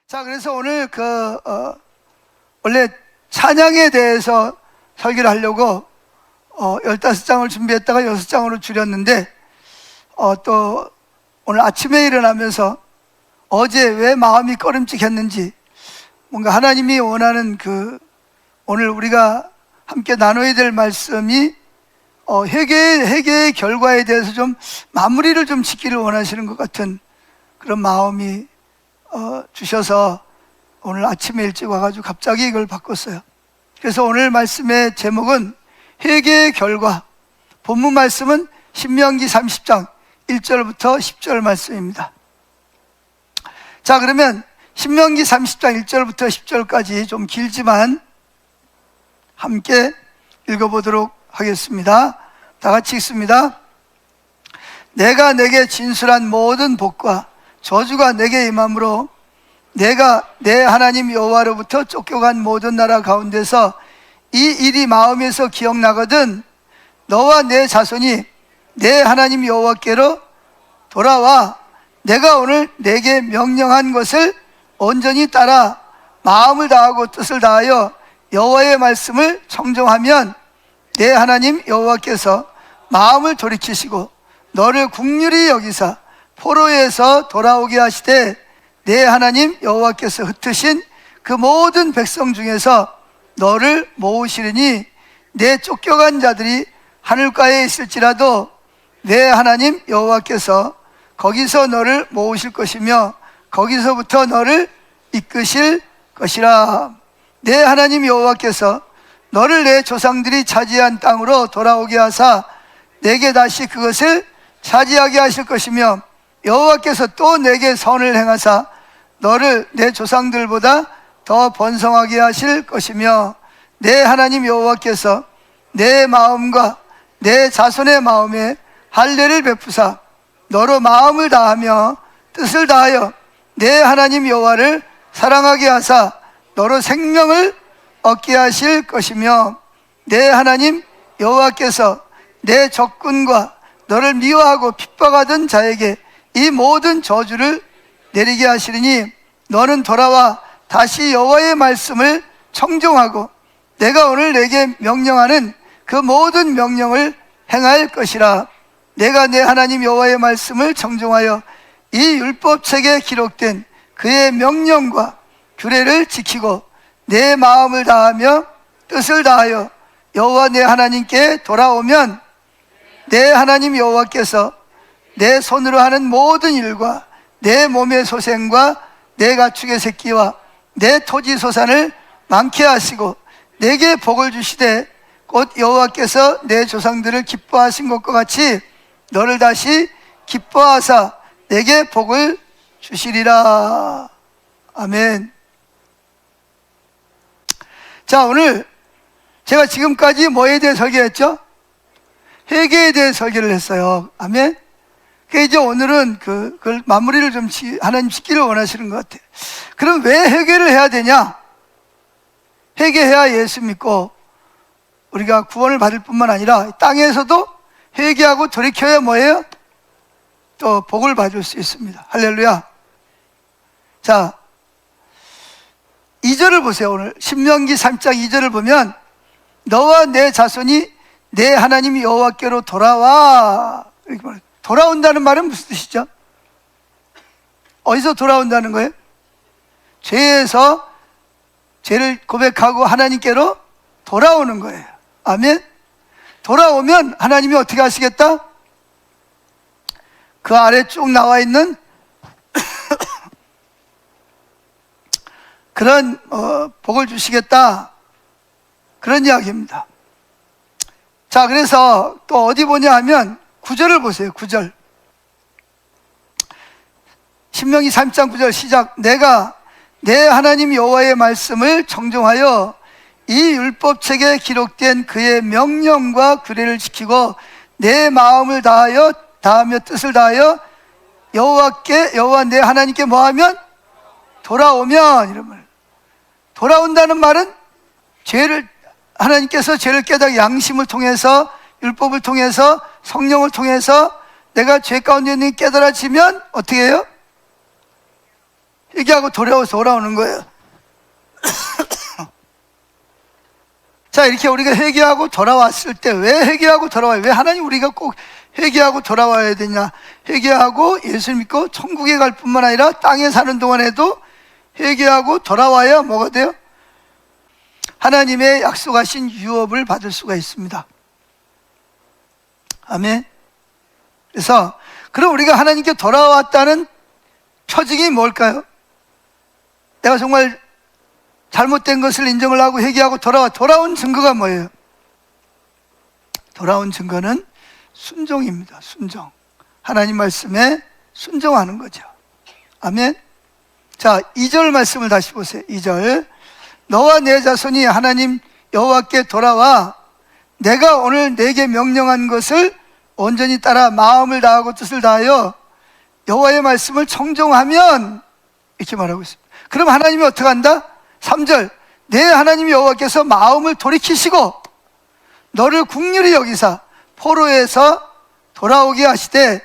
자, 그래서 오늘 원래 찬양에 대해서 설교를 하려고 15장을 준비했다가 6장으로 줄였는데 또 오늘 아침에 일어나면서 어제 왜 마음이 꺼림칙했는지, 뭔가 하나님이 원하는 오늘 우리가 함께 나눠야 될 말씀이 회개의 결과에 대해서 좀 마무리를 좀 짓기를 원하시는 것 같은 그런 마음이 주셔서 오늘 아침에 일찍 와가지고 갑자기 이걸 바꿨어요. 그래서 오늘 말씀의 제목은 회개의 결과, 본문 말씀은 신명기 30장 1절부터 10절 말씀입니다. 자, 그러면 신명기 30장 1절부터 10절까지 좀 길지만 함께 읽어보도록 하겠습니다. 다 같이 읽습니다. 내가 내게 진술한 모든 복과 저주가 내게 임함으로 내가 내 하나님 여호와로부터 쫓겨간 모든 나라 가운데서 이 일이 마음에서 기억나거든 너와 내 자손이 내 하나님 여호와께로 돌아와 내가 오늘 내게 명령한 것을 온전히 따라 마음을 다하고 뜻을 다하여 여호와의 말씀을 청종하면 내 하나님 여호와께서 마음을 돌이키시고 너를 긍휼히 여기사 포로에서 돌아오게 하시되 내 하나님 여호와께서 흩으신 그 모든 백성 중에서 너를 모으시리니 내 쫓겨간 자들이 하늘가에 있을지라도 내 하나님 여호와께서 거기서 너를 모으실 것이며 거기서부터 너를 이끄실 것이라. 내 하나님 여호와께서 너를 내 조상들이 차지한 땅으로 돌아오게 하사 내게 다시 그것을 차지하게 하실 것이며 여호와께서 또 내게 선을 행하사 너를 내 조상들보다 더 번성하게 하실 것이며 내 하나님 여호와께서 내 마음과 내 자손의 마음에 할례를 베푸사 너로 마음을 다하며 뜻을 다하여 내 하나님 여호와를 사랑하게 하사 너로 생명을 얻게 하실 것이며 내 하나님 여호와께서 내 적군과 너를 미워하고 핍박하던 자에게 이 모든 저주를 내리게 하시리니 너는 돌아와 다시 여호와의 말씀을 청종하고 내가 오늘 내게 명령하는 그 모든 명령을 행할 것이라. 내가 내 하나님 여호와의 말씀을 청종하여 이 율법책에 기록된 그의 명령과 규례를 지키고 내 마음을 다하며 뜻을 다하여 여호와 내 하나님께 돌아오면 내 하나님 여호와께서 내 손으로 하는 모든 일과 내 몸의 소생과 내 가축의 새끼와 내 토지 소산을 많게 하시고 내게 복을 주시되 곧 여호와께서 내 조상들을 기뻐하신 것과 같이 너를 다시 기뻐하사 내게 복을 주시리라. 아멘. 자, 오늘 제가 지금까지 뭐에 대해 설교했죠? 회개에 대해 설교를 했어요. 아멘. 그 이제 오늘은 그걸 마무리를 좀 하나님 짓기를 원하시는 것 같아요. 그럼 왜 회개를 해야 되냐? 회개해야 예수 믿고 우리가 구원을 받을 뿐만 아니라 땅에서도 회개하고 돌이켜야 뭐예요? 또 복을 받을 수 있습니다. 할렐루야. 자, 2절을 보세요. 오늘 신명기 3장 2절을 보면 너와 내 자손이 내 하나님 여호와께로 돌아와, 이렇게 말해요. 돌아온다는 말은 무슨 뜻이죠? 어디서 돌아온다는 거예요? 죄에서 죄를 고백하고 하나님께로 돌아오는 거예요. 아멘. 돌아오면 하나님이 어떻게 하시겠다? 그 아래 쭉 나와 있는 그런 복을 주시겠다, 그런 이야기입니다. 자, 그래서 또 어디 보냐 하면 9절을 보세요. 9절. 신명기 3장 9절 시작. 내가 내 하나님 여호와의 말씀을 청종하여 이 율법책에 기록된 그의 명령과 규례를 지키고 내 마음을 다하며 뜻을 다하여 여호와 내 하나님께 뭐하면 돌아오면, 이런 말. 돌아온다는 말은 하나님께서 죄를 깨닫고 양심을 통해서, 율법을 통해서, 성령을 통해서 내가 죄 가운데 있는 게 깨달아지면 어떻게 해요? 회개하고 돌아오는 거예요. 자, 이렇게 우리가 회개하고 돌아왔을 때 왜 회개하고 돌아와요? 왜 하나님 우리가 꼭 회개하고 돌아와야 되냐? 회개하고 예수 믿고 천국에 갈 뿐만 아니라 땅에 사는 동안에도 회개하고 돌아와야 뭐가 돼요? 하나님의 약속하신 유업을 받을 수가 있습니다. 아멘. 그래서 그럼 우리가 하나님께 돌아왔다는 표징이 뭘까요? 내가 정말 잘못된 것을 인정을 하고 회개하고 돌아온 증거가 뭐예요? 돌아온 증거는 순종입니다. 순종. 하나님 말씀에 순종하는 거죠. 아멘. 자, 2절 말씀을 다시 보세요. 2절. 너와 내 자손이 하나님 여호와께 돌아와 내가 오늘 내게 명령한 것을 온전히 따라 마음을 다하고 뜻을 다하여 여호와의 말씀을 청종하면, 이렇게 말하고 있습니다. 그럼 하나님이 어떻게 한다? 3절. 내 하나님 여호와께서 마음을 돌이키시고 너를 긍휼히 여기사 포로에서 돌아오게 하시되,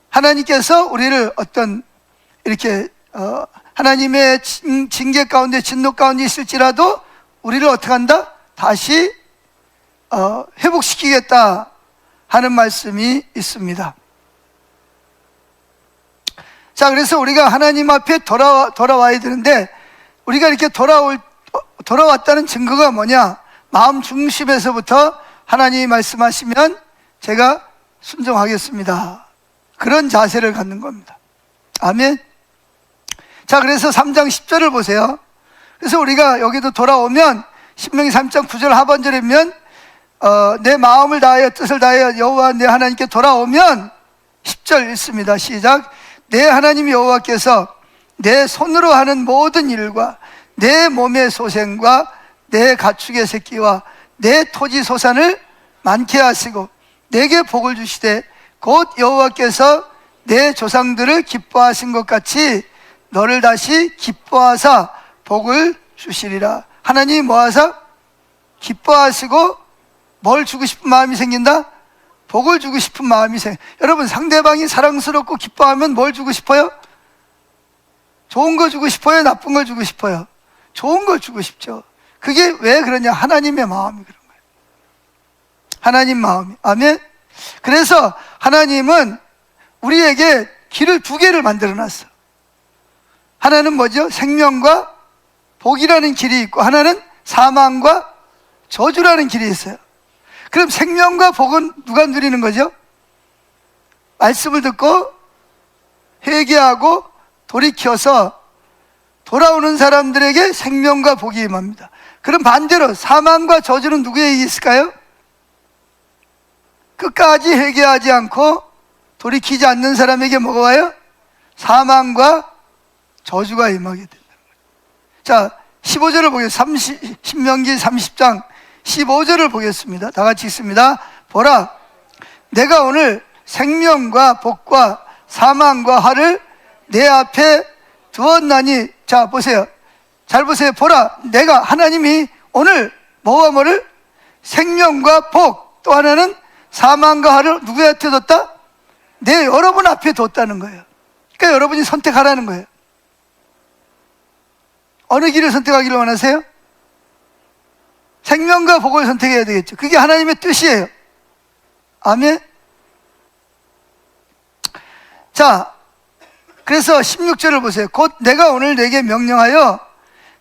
하나님께서 우리를 어떤 이렇게 하나님의 징계 가운데 진노 가운데 있을지라도 우리를 어떻게 한다? 다시 회복시키겠다 하는 말씀이 있습니다. 자, 그래서 우리가 하나님 앞에 돌아와야 되는데, 우리가 이렇게 돌아왔다는 증거가 뭐냐? 마음 중심에서부터 하나님이 말씀하시면 제가 순종하겠습니다, 그런 자세를 갖는 겁니다. 아멘. 자, 그래서 3장 10절을 보세요. 그래서 우리가 여기도 돌아오면 신명기 3장 9절 하반절이면 내 마음을 다하여 뜻을 다하여 여호와 내 하나님께 돌아오면 10절 읽습니다. 시작. 내 하나님 여호와께서 내 손으로 하는 모든 일과 내 몸의 소생과 내 가축의 새끼와 내 토지 소산을 많게 하시고 내게 복을 주시되 곧 여호와께서 내 조상들을 기뻐하신 것 같이 너를 다시 기뻐하사 복을 주시리라. 하나님이 뭐하사? 기뻐하시고 뭘 주고 싶은 마음이 생긴다? 복을 주고 싶은 마음이 여러분, 상대방이 사랑스럽고 기뻐하면 뭘 주고 싶어요? 좋은 거 주고 싶어요? 나쁜 걸 주고 싶어요? 좋은 걸 주고 싶죠. 그게 왜 그러냐? 하나님의 마음이 그런 거예요. 하나님 마음이. 아멘. 그래서 하나님은 우리에게 길을 두 개를 만들어 놨어. 하나는 뭐죠? 생명과 복이라는 길이 있고, 하나는 사망과 저주라는 길이 있어요. 그럼 생명과 복은 누가 누리는 거죠? 말씀을 듣고 회개하고 돌이켜서 돌아오는 사람들에게 생명과 복이 임합니다. 그럼 반대로 사망과 저주는 누구에게 있을까요? 끝까지 회개하지 않고 돌이키지 않는 사람에게 뭐가 와요? 사망과 저주가 임하게 된다는 거예요. 자, 15절을 보겠습니다. 신명기 30장 15절을 보겠습니다. 다 같이 읽습니다. 보라, 내가 오늘 생명과 복과 사망과 화를 내 앞에 두었나니. 자, 보세요. 잘 보세요. 보라, 내가 하나님이 오늘 뭐와 뭐를? 생명과 복, 또 하나는 사망과 화를 누구한테 뒀다? 내 여러분 앞에 뒀다는 거예요. 그러니까 여러분이 선택하라는 거예요. 어느 길을 선택하기를 원하세요? 생명과 복을 선택해야 되겠죠. 그게 하나님의 뜻이에요. 아멘. 자, 그래서 16절을 보세요. 곧 내가 오늘 내게 명령하여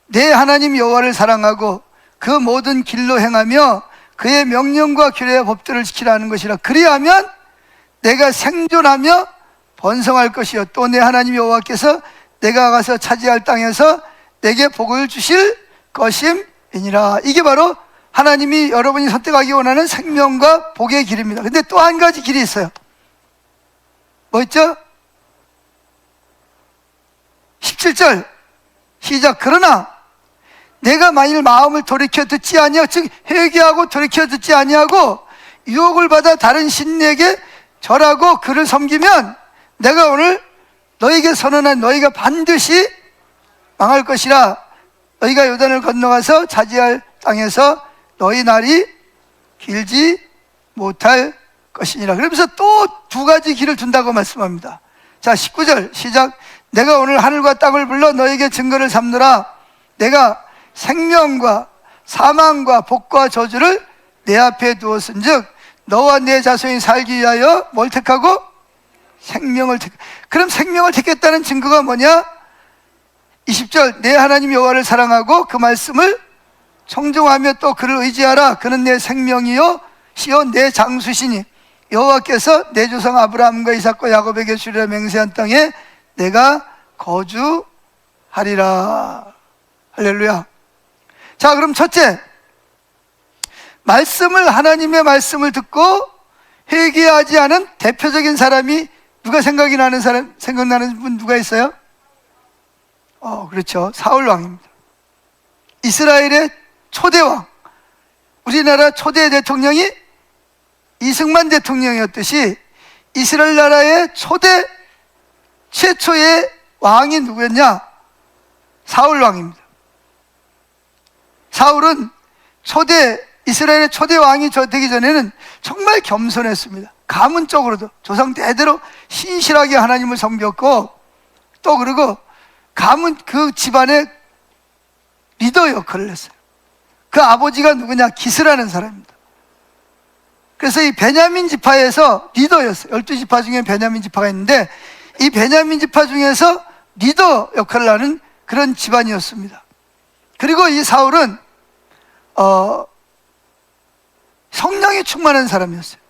내 하나님 여호와를 사랑하고 그 모든 길로 행하며 그의 명령과 규례와 법들을 지키라는 것이라. 그리하면 내가 생존하며 번성할 것이요 또 내 하나님 여호와께서 내가 가서 차지할 땅에서 내게 복을 주실 것임이니라. 이게 바로 하나님이 여러분이 선택하기 원하는 생명과 복의 길입니다. 근데 또 한 가지 길이 있어요. 뭐 있죠? 17절 시작. 그러나 내가 만일 마음을 돌이켜 듣지 아니하고, 즉 회개하고 돌이켜 듣지 아니하고 유혹을 받아 다른 신에게 절하고 그를 섬기면 내가 오늘 너에게 선언한 너희가 반드시 망할 것이라. 너희가 요단을 건너가서 차지할 땅에서 너희 날이 길지 못할 것이니라. 그러면서 또 두 가지 길을 둔다고 말씀합니다. 자, 19절 시작. 내가 오늘 하늘과 땅을 불러 너에게 증거를 삼느라. 내가 생명과 사망과 복과 저주를 내 앞에 두었은즉 너와 내 자손이 살기 위하여 뭘 택하고? 생명을 택. 그럼 생명을 택했다는 증거가 뭐냐? 20절, 내 하나님 여호와를 사랑하고 그 말씀을 청종하며 또 그를 의지하라. 그는 내 생명이요 시요 내 장수시니 여호와께서 내 조상 아브라함과 이삭과 야곱에게 주리라 맹세한 땅에 내가 거주하리라. 할렐루야. 자, 그럼 첫째, 하나님의 말씀을 듣고 회개하지 않은 대표적인 사람이 누가 생각나는 분 누가 있어요? 그렇죠. 사울 왕입니다. 이스라엘의 초대왕, 우리나라 초대 대통령이 이승만 대통령이었듯이 이스라엘 나라의 최초의 왕이 누구였냐? 사울 왕입니다. 사울은 이스라엘의 초대 왕이 되기 전에는 정말 겸손했습니다. 가문적으로도 조상 대대로 신실하게 하나님을 섬겼고, 또 그리고 그 집안의 리더 역할을 했어요. 그 아버지가 누구냐? 기스라는 사람입니다. 그래서 이 베냐민 지파에서 리더였어요. 12지파 중에 베냐민 지파가 있는데 이 베냐민 지파 중에서 리더 역할을 하는 그런 집안이었습니다. 그리고 이 사울은 성령이 충만한 사람이었어요.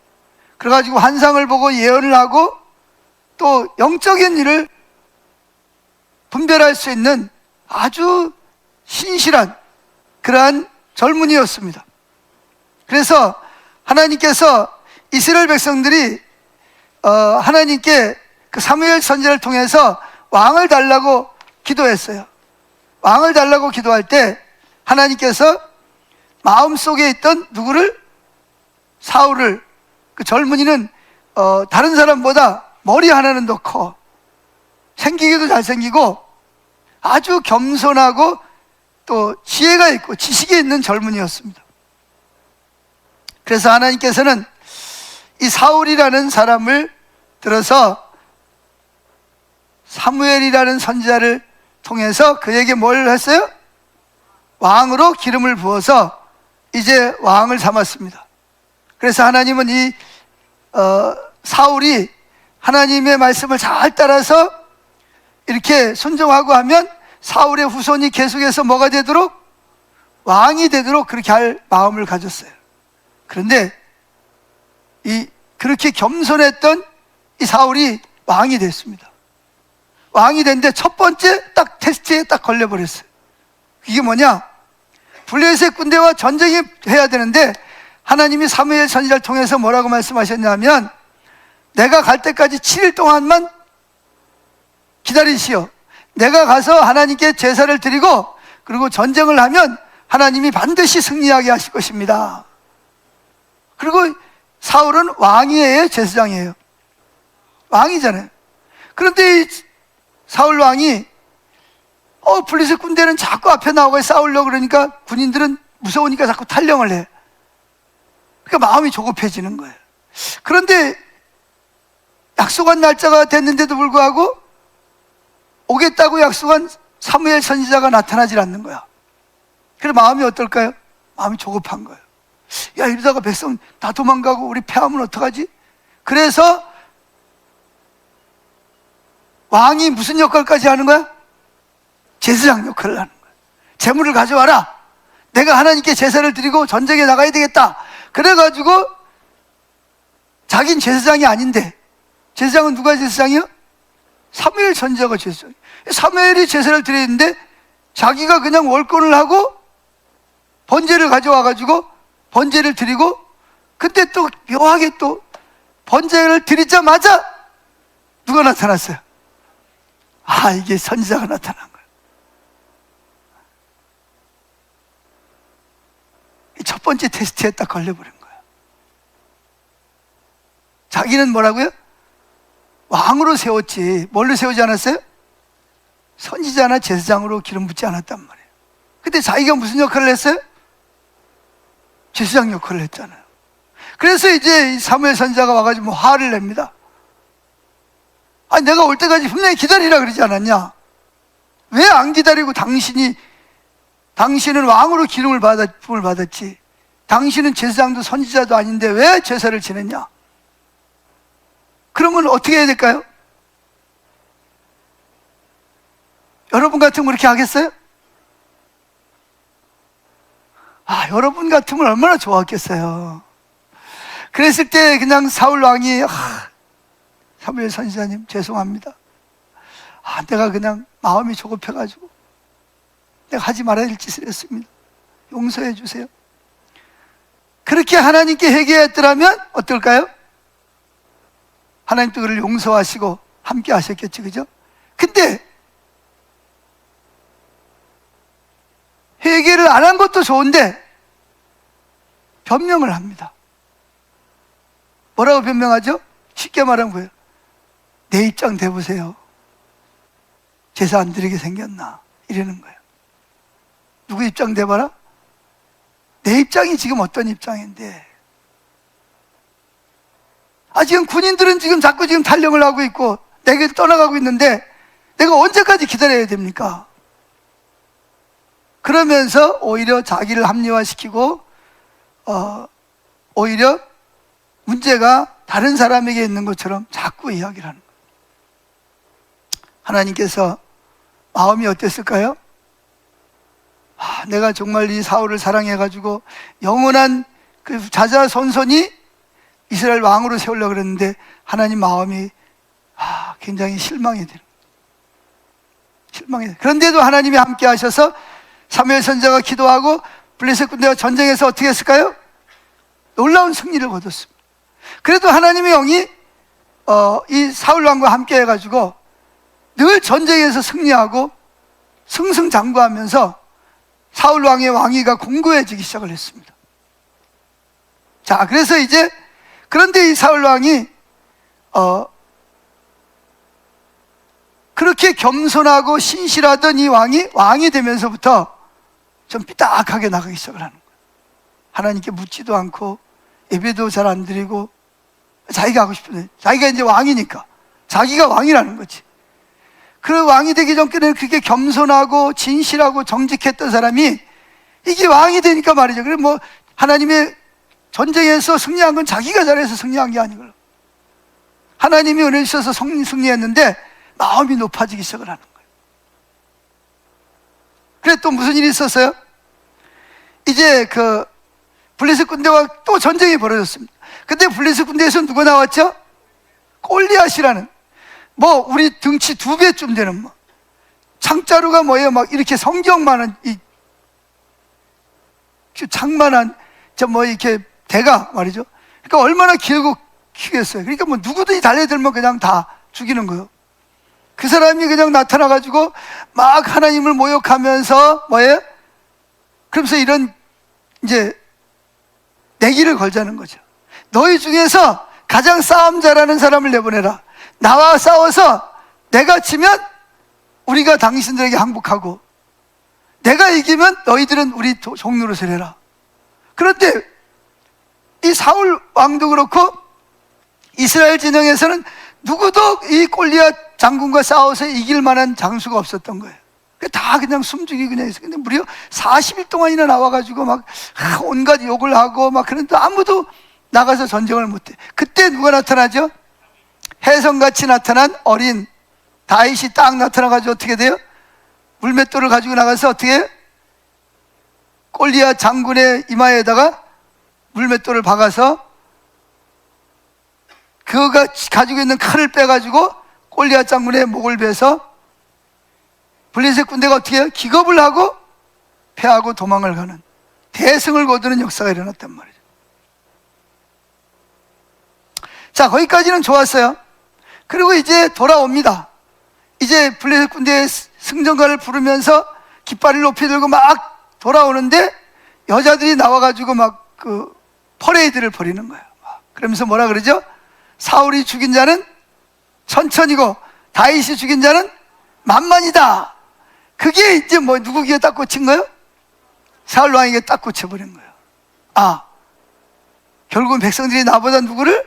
그래가지고 환상을 보고 예언을 하고 또 영적인 일을 분별할 수 있는 아주 신실한 그러한 젊은이였습니다. 그래서 하나님께서 이스라엘 백성들이 하나님께 그 사무엘 선지자를 통해서 왕을 달라고 기도했어요. 왕을 달라고 기도할 때 하나님께서 마음속에 있던 누구를? 사울을. 그 젊은이는 다른 사람보다 머리 하나는 더 커, 생기기도 잘생기고 아주 겸손하고 또 지혜가 있고 지식이 있는 젊은이였습니다. 그래서 하나님께서는 이 사울이라는 사람을 들어서 사무엘이라는 선지자를 통해서 그에게 뭘 했어요? 왕으로 기름을 부어서 이제 왕을 삼았습니다. 그래서 하나님은 이 사울이 하나님의 말씀을 잘 따라서 이렇게 순종하고 하면 사울의 후손이 계속해서 뭐가 되도록? 왕이 되도록 그렇게 할 마음을 가졌어요. 그런데 그렇게 겸손했던 이 사울이 왕이 됐습니다. 왕이 됐는데 첫 번째 딱 테스트에 딱 걸려버렸어요. 이게 뭐냐? 블레셋 군대와 전쟁이 해야 되는데 하나님이 사무엘 선지자를 통해서 뭐라고 말씀하셨냐면 내가 갈 때까지 7일 동안만 기다리시오. 내가 가서 하나님께 제사를 드리고 그리고 전쟁을 하면 하나님이 반드시 승리하게 하실 것입니다. 그리고 사울은 왕이에요, 제사장이에요? 왕이잖아요. 그런데 이 사울 왕이 블레셋 군대는 자꾸 앞에 나오고 싸우려고 그러니까 군인들은 무서우니까 자꾸 탈령을 해. 그러니까 마음이 조급해지는 거예요. 그런데 약속한 날짜가 됐는데도 불구하고 오겠다고 약속한 사무엘 선지자가 나타나질 않는 거야. 그래서 마음이 어떨까요? 마음이 조급한 거예요. 야, 이러다가 백성 다 도망가고 우리 패하면 어떡하지? 그래서 왕이 무슨 역할까지 하는 거야? 제사장 역할을 하는 거야. 재물을 가져와라. 내가 하나님께 제사를 드리고 전쟁에 나가야 되겠다. 그래가지고 자긴 제사장이 아닌데, 제사장은 누가 제사장이요? 사무엘 선지자가 제사장. 사무엘이 제사를 드리는데 자기가 그냥 월권을 하고 번제를 가져와가지고 번제를 드리고, 근데 또 묘하게 또 번제를 드리자마자 누가 나타났어요? 이게 선지자가 나타난 거예요. 첫 번째 테스트에 딱 걸려버린 거예요. 자기는 뭐라고요? 왕으로 세웠지 뭘로 세우지 않았어요? 선지자나 제사장으로 기름 붓지 않았단 말이에요. 근데 자기가 무슨 역할을 했어요? 제사장 역할을 했잖아요. 그래서 이제 사무엘 선지자가 와가지고 화를 냅니다. 아니, 내가 올 때까지 분명히 기다리라 그러지 않았냐? 왜 안 기다리고 당신은 왕으로 부름을 받았지. 당신은 제사장도 선지자도 아닌데 왜 제사를 지냈냐? 그러면 어떻게 해야 될까요? 여러분 같으면 그렇게 하겠어요? 여러분 같으면 얼마나 좋았겠어요. 그랬을 때 그냥 사울 왕이 사무엘 선지자님 죄송합니다. 내가 그냥 마음이 조급해가지고 내가 하지 말아야 할 짓을 했습니다. 용서해 주세요. 그렇게 하나님께 회개했더라면 어떨까요? 하나님도 그를 용서하시고 함께 하셨겠지, 그죠? 근데 회개를 안 한 것도 좋은데 변명을 합니다. 뭐라고 변명하죠? 쉽게 말하면 뭐예요? 내 입장 대보세요. 제사 안 드리게 생겼나? 이러는 거예요. 누구 입장 대봐라? 내 입장이 지금 어떤 입장인데? 지금 군인들은 지금 자꾸 지금 탈영을 하고 있고 내게 떠나가고 있는데 내가 언제까지 기다려야 됩니까? 그러면서 오히려 자기를 합리화시키고 오히려 문제가 다른 사람에게 있는 것처럼 자꾸 이야기를 하는 거예요. 하나님께서 마음이 어땠을까요? 내가 정말 이 사울을 사랑해가지고 영원한 그 자자손손이 이스라엘 왕으로 세우려고 그랬는데 하나님 마음이 굉장히 실망이 되는 거예요. 그런데도 하나님이 함께 하셔서 사무엘 선지자가 기도하고 블레셋 군대와 전쟁에서 어떻게 했을까요? 놀라운 승리를 거뒀습니다. 그래도 하나님의 영이 이 사울 왕과 함께 해가지고 늘 전쟁에서 승리하고 승승장구하면서 사울 왕의 왕위가 공고해지기 시작을 했습니다. 자, 그래서 이제 그런데 이 사울 왕이 그렇게 겸손하고 신실하던 이 왕이 되면서부터 좀 삐딱하게 나가기 시작을 하는 거예요. 하나님께 묻지도 않고 예배도 잘 안 드리고 자기가 하고 싶은데 자기가 이제 왕이니까 자기가 왕이라는 거지. 그 왕이 되기 전까지는 그렇게 겸손하고 진실하고 정직했던 사람이 이게 왕이 되니까 말이죠. 그래 뭐 하나님의 전쟁에서 승리한 건 자기가 잘해서 승리한 게 아니고요. 하나님이 은혜 주셔서 승리했는데 마음이 높아지기 시작을 하는 거예요. 그래 또 무슨 일이 있었어요? 이제 그 블레셋 군대와 또 전쟁이 벌어졌습니다. 근데 블레셋 군대에서 누가 나왔죠? 골리앗이라는 뭐 우리 등치 2배쯤 되는 뭐 창자루가 뭐예요? 막 이렇게 성경만한 이 장만한 저 뭐 이렇게 대가 말이죠. 그러니까 얼마나 길고 키겠어요. 그러니까 뭐 누구든지 달려들면 그냥 다 죽이는 거예요. 그 사람이 그냥 나타나가지고 막 하나님을 모욕하면서 뭐예요? 그러면서 이런 이제 내기를 걸자는 거죠. 너희 중에서 가장 싸움 잘하는 사람을 내보내라. 나와 싸워서 내가 지면 우리가 당신들에게 항복하고 내가 이기면 너희들은 우리 종노릇을 해라. 그런데 이 사울 왕도 그렇고 이스라엘 진영에서는 누구도 이 골리앗 장군과 싸워서 이길 만한 장수가 없었던 거예요. 다 그냥 숨죽이고 그냥 있어요. 근데 무려 40일 동안이나 나와가지고 막 온갖 욕을 하고 막 그런데 아무도 나가서 전쟁을 못해. 그때 누가 나타나죠? 혜성같이 나타난 어린 다윗이 딱 나타나가지고 어떻게 돼요? 물맷돌을 가지고 나가서 어떻게 해요? 골리앗 장군의 이마에다가 물맷돌을 박아서 그가 가지고 있는 칼을 빼가지고 골리앗 장군의 목을 베서 블레셋 군대가 어떻게 해요? 기겁을 하고 패하고 도망을 가는 대승을 거두는 역사가 일어났단 말이죠. 자, 거기까지는 좋았어요. 그리고 이제 돌아옵니다. 이제 블레셋 군대의 승전가를 부르면서 깃발을 높이 들고 막 돌아오는데 여자들이 나와가지고 막 그 퍼레이드를 벌이는 거예요. 그러면서 뭐라 그러죠? 사울이 죽인 자는 천천히고 다윗이 죽인 자는 만만이다. 그게 이제 뭐 누구 귀에 딱 꽂힌 거예요? 사울 왕에게 딱 꽂혀버린 거예요. 결국은 백성들이 나보다 누구를?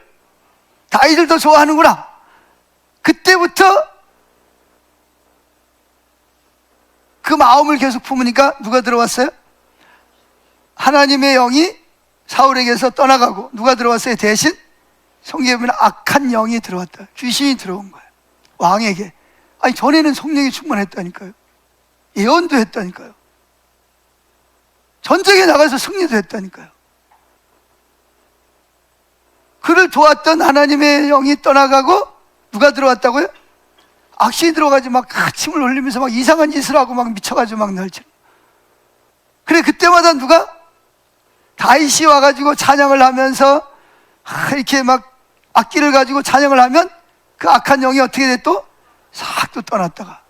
다윗을 더 좋아하는구나. 그때부터 그 마음을 계속 품으니까 누가 들어왔어요? 하나님의 영이 사울에게서 떠나가고 누가 들어왔어요? 대신 성경에 보면 악한 영이 들어왔다. 귀신이 들어온 거예요, 왕에게. 아니, 전에는 성령이 충만했다니까요. 예언도 했다니까요. 전쟁에 나가서 승리도 했다니까요. 그를 도왔던 하나님의 영이 떠나가고 누가 들어왔다고요? 악신이 들어가지고 막 침을 흘리면서 막 이상한 짓을 하고 막 미쳐가지고 막 날치는. 그래, 그때마다 누가? 다윗이 와가지고 찬양을 하면서 이렇게 막 악기를 가지고 찬양을 하면 그 악한 영이 어떻게 돼? 또 싹 또 떠났다가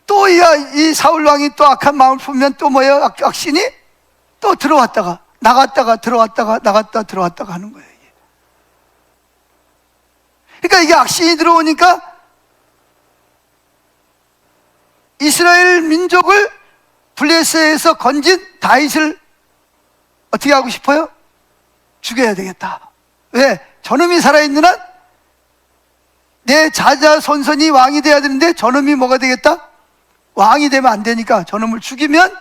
또 이 사울왕이 또 악한 마음을 품으면 또 뭐예요? 악신이 또 들어왔다가 나갔다가 들어왔다가 나갔다 들어왔다가 하는 거예요. 이게. 그러니까 이게 악신이 들어오니까 이스라엘 민족을 블레셋에서 건진 다윗을 어떻게 하고 싶어요? 죽여야 되겠다. 왜? 저놈이 살아있는 한 내 자자손손이 왕이 돼야 되는데 저놈이 뭐가 되겠다? 왕이 되면 안 되니까 저놈을 죽이면,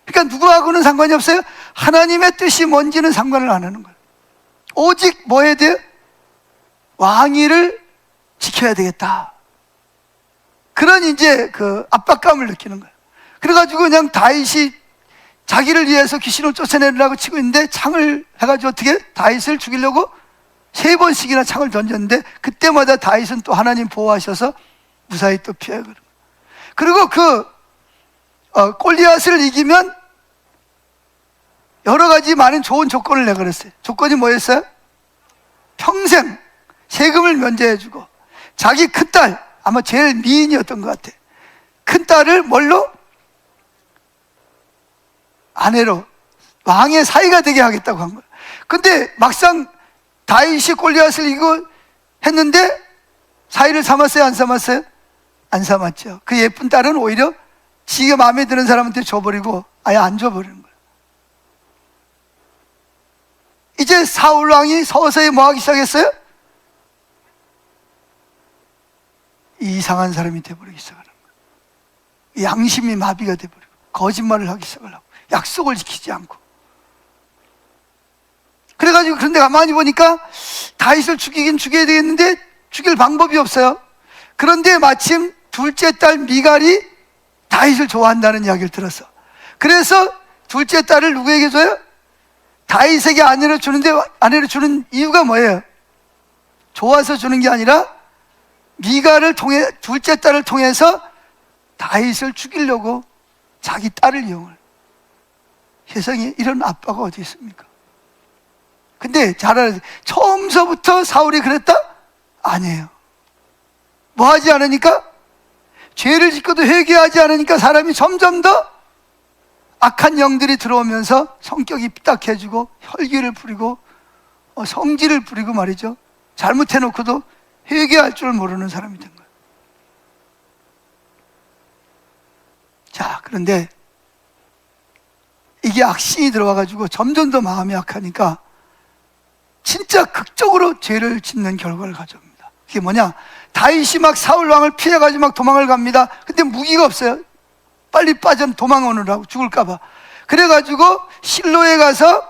그러니까 누구하고는 상관이 없어요. 하나님의 뜻이 뭔지는 상관을 안 하는 거예요. 오직 뭐 해야 돼요? 왕위를 지켜야 되겠다. 그런 이제 그 압박감을 느끼는 거예요. 그래가지고 그냥 다윗이 자기를 위해서 귀신을 쫓아내려고 치고 있는데 창을 해가지고 어떻게 다윗을 죽이려고 3번씩이나 창을 던졌는데 그때마다 다윗은 또 하나님 보호하셔서 무사히 또 피하고. 그리고 골리앗을 이기면 여러 가지 많은 좋은 조건을 내가 그랬어요. 조건이 뭐였어요? 평생 세금을 면제해주고 자기 큰딸, 아마 제일 미인이었던 것 같아, 큰딸을 뭘로? 아내로 왕의 사위가 되게 하겠다고 한 거예요. 근데 막상 다윗이 골리앗을 이기고 했는데 사위를 삼았어요? 안 삼았어요? 안 삼았죠. 그 예쁜 딸은 오히려 지가 마음에 드는 사람한테 줘버리고 아예 안 줘버리는 거예요. 이제 사울왕이 서서히 뭐 하기 시작했어요? 이상한 사람이 돼버리기 시작하는 거예요. 양심이 마비가 돼버리고 거짓말을 하기 시작을 하고 약속을 지키지 않고. 그래가지고 그런데 가만히 보니까 다윗을 죽이긴 죽여야 되겠는데 죽일 방법이 없어요. 그런데 마침 둘째 딸 미갈이 다윗을 좋아한다는 이야기를 들었어. 그래서 둘째 딸을 누구에게 줘요? 다윗에게 아내를 주는데, 아내를 주는 이유가 뭐예요? 좋아서 주는 게 아니라 미갈을 통해, 둘째 딸을 통해서 다윗을 죽이려고 자기 딸을 이용을. 세상에 이런 아빠가 어디 있습니까? 근데 잘 알아야 돼. 처음서부터 사울이 그랬다? 아니에요. 뭐 하지 않으니까? 죄를 짓고도 회개하지 않으니까 사람이 점점 더 악한 영들이 들어오면서 성격이 삐딱해지고 혈기를 부리고 성질을 부리고 말이죠. 잘못해놓고도 회개할 줄 모르는 사람이 된 거예요. 자, 그런데 이게 악신이 들어와가지고 점점 더 마음이 약하니까 진짜 극적으로 죄를 짓는 결과를 가져옵니다. 그게 뭐냐? 다윗이 막 사울왕을 피해가지고 막 도망을 갑니다. 근데 무기가 없어요. 빨리 도망오느라고 죽을까봐. 그래가지고 실로에 가서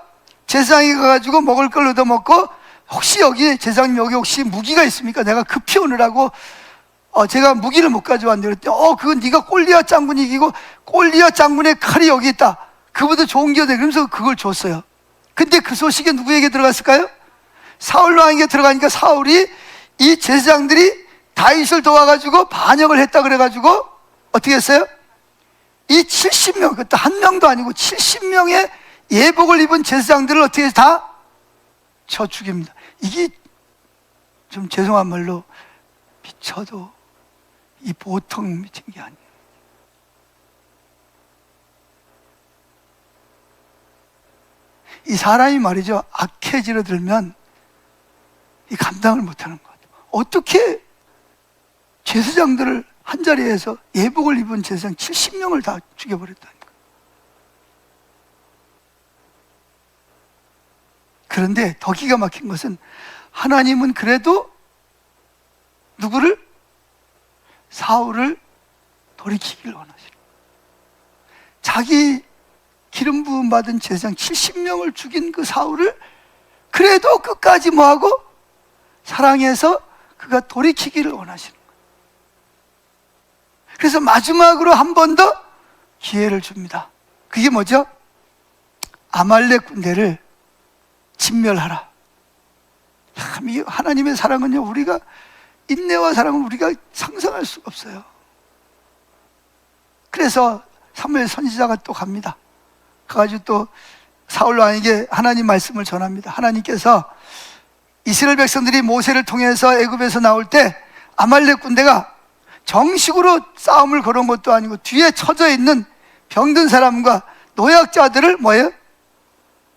제사장이 가가지고 먹을 걸 얻어먹고, 혹시 여기 제사장님 여기 혹시 무기가 있습니까? 내가 급히 오느라고 제가 무기를 못 가져왔는데 그랬더니 그건 네가 골리앗 장군이 이기고 골리앗 장군의 칼이 여기 있다. 그보다 좋은 게 어디? 그러면서 그걸 줬어요. 근데 그 소식이 누구에게 들어갔을까요? 사울 왕에게 들어가니까 사울이 이 제사장들이 다윗을 도와가지고 반역을 했다 그래가지고 어떻게 했어요? 이 70명, 그것도 한 명도 아니고 70명의 예복을 입은 제사장들을 어떻게 다 쳐 죽입니다. 이게 좀 죄송한 말로 미쳐도 이 보통 미친 게 아니에요. 이 사람이 말이죠, 악해지려 들면 이 감당을 못하는 것 같아요. 어떻게 제사장들을 한 자리에서 예복을 입은 제사장 70명을 다 죽여버렸다니까. 그런데 더 기가 막힌 것은 하나님은 그래도 누구를? 사울을 돌이키기를 원하시는 거예요. 자기 기름 부음 받은 제사장 70명을 죽인 그 사울을 그래도 끝까지 뭐하고? 사랑해서 그가 돌이키기를 원하시는 거예요. 그래서 마지막으로 한 번 더 기회를 줍니다. 그게 뭐죠? 아말렉 군대를 진멸하라. 참, 이 하나님의 사랑은요, 우리가 인내와 사랑은 우리가 상상할 수가 없어요. 그래서 사무엘 선지자가 또 갑니다. 가가지고 또 사울 왕에게 하나님 말씀을 전합니다. 하나님께서 이스라엘 백성들이 모세를 통해서 애굽에서 나올 때 아말렉 군대가 정식으로 싸움을 걸은 것도 아니고 뒤에 처져 있는 병든 사람과 노약자들을 뭐예요?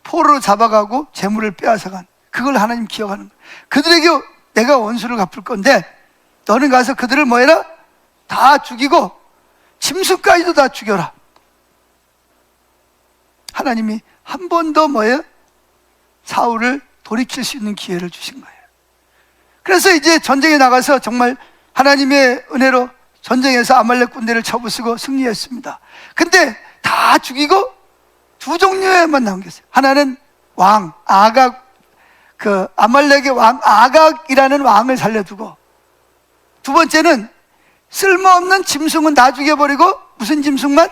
포로로 잡아가고 재물을 빼앗아간, 그걸 하나님 기억하는 거예요. 그들에게 내가 원수를 갚을 건데 너는 가서 그들을 뭐 해라? 다 죽이고 짐승까지도 다 죽여라. 하나님이 한 번 더 뭐예요? 사울을 돌이킬 수 있는 기회를 주신 거예요. 그래서 이제 전쟁에 나가서 정말 하나님의 은혜로 전쟁에서 아말렉 군대를 쳐부수고 승리했습니다. 근데 다 죽이고 두 종류에만 남겼어요. 하나는 왕 아각, 그 아말렉의 왕 아각이라는 왕을 살려두고, 두 번째는 쓸모없는 짐승은 다 죽여버리고 무슨 짐승만?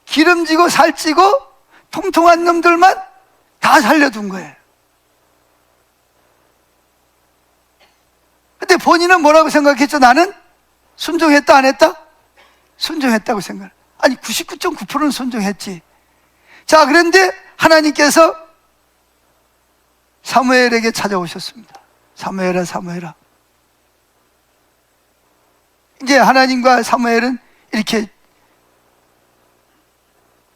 기름지고 살찌고 통통한 놈들만 다 살려둔 거예요. 근데 본인은 뭐라고 생각했죠? 나는 순종했다 안 했다? 순종했다고 생각. 아니 99.9%는 순종했지. 자, 그런데 하나님께서 사무엘에게 찾아오셨습니다. 사무엘아, 사무엘아. 이제 하나님과 사무엘은 이렇게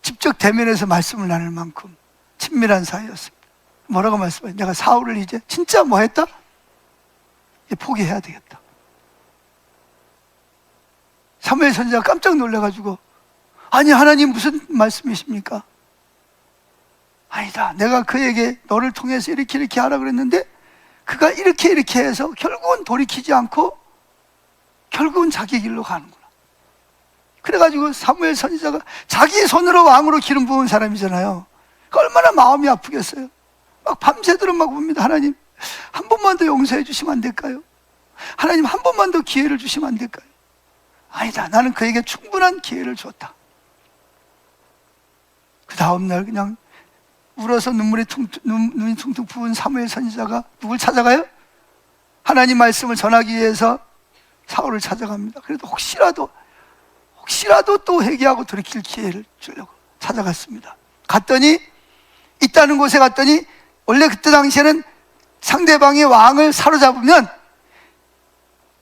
직접 대면해서 말씀을 나눌 만큼 친밀한 사이였습니다. 뭐라고 말씀해요? 내가 사울을 이제 진짜 뭐 했다? 이제 포기해야 되겠다. 사무엘 선지자가 깜짝 놀라가지고, 아니 하나님 무슨 말씀이십니까? 아니다, 내가 그에게 너를 통해서 이렇게 하라 그랬는데 그가 이렇게 해서 결국은 돌이키지 않고 결국은 자기 길로 가는구나. 그래가지고 사무엘 선지자가 자기 손으로 왕으로 기름 부은 사람이잖아요. 얼마나 마음이 아프겠어요. 막 밤새도록 막 웁니다. 하나님 한 번만 더 용서해 주시면 안 될까요? 하나님 한 번만 더 기회를 주시면 안 될까요? 아니다, 나는 그에게 충분한 기회를 줬다. 그 다음날 그냥 울어서 눈이 퉁퉁 부은 사무엘 선지자가 누굴 찾아가요? 하나님 말씀을 전하기 위해서 사울을 찾아갑니다. 그래도 혹시라도 또 회개하고 돌이킬 기회를 주려고 찾아갔습니다. 갔더니, 있다는 곳에 갔더니, 원래 그때 당시에는 상대방의 왕을 사로잡으면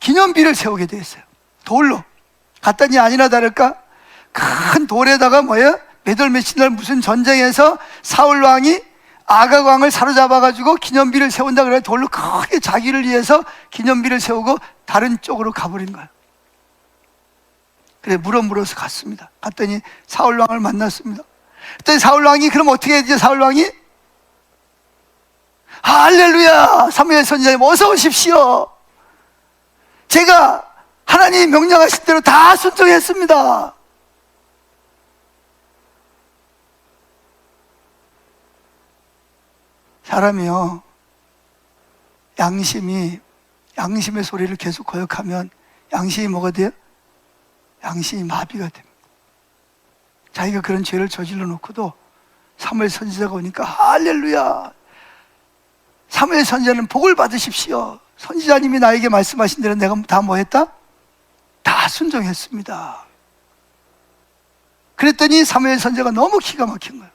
기념비를 세우게 돼 있어요. 돌로. 갔더니 아니나 다를까 큰 돌에다가 뭐예요? 몇 월 며칠 날 무슨 전쟁에서 사울 왕이 아각 왕을 사로잡아가지고 기념비를 세운다 그래. 돌로 크게 자기를 위해서 기념비를 세우고 다른 쪽으로 가버린 거예요. 그래 물어서 갔습니다. 갔더니 사울 왕을 만났습니다. 그랬더니 사울 왕이, 그럼 어떻게 해야 되죠? 사울 왕이 할렐루야, 사무엘 선지자님 어서 오십시오. 제가 하나님이 명령하신 대로 다 순종했습니다. 사람이요, 양심의 소리를 계속 거역하면 양심이 뭐가 돼요? 양심이 마비가 됩니다. 자기가 그런 죄를 저질러 놓고도 사무엘 선지자가 오니까 할렐루야, 사무엘 선지자는 복을 받으십시오. 선지자님이 나에게 말씀하신 대로 내가 다 뭐 했다? 다 순종했습니다. 그랬더니 사무엘 선지자가 너무 기가 막힌 거예요.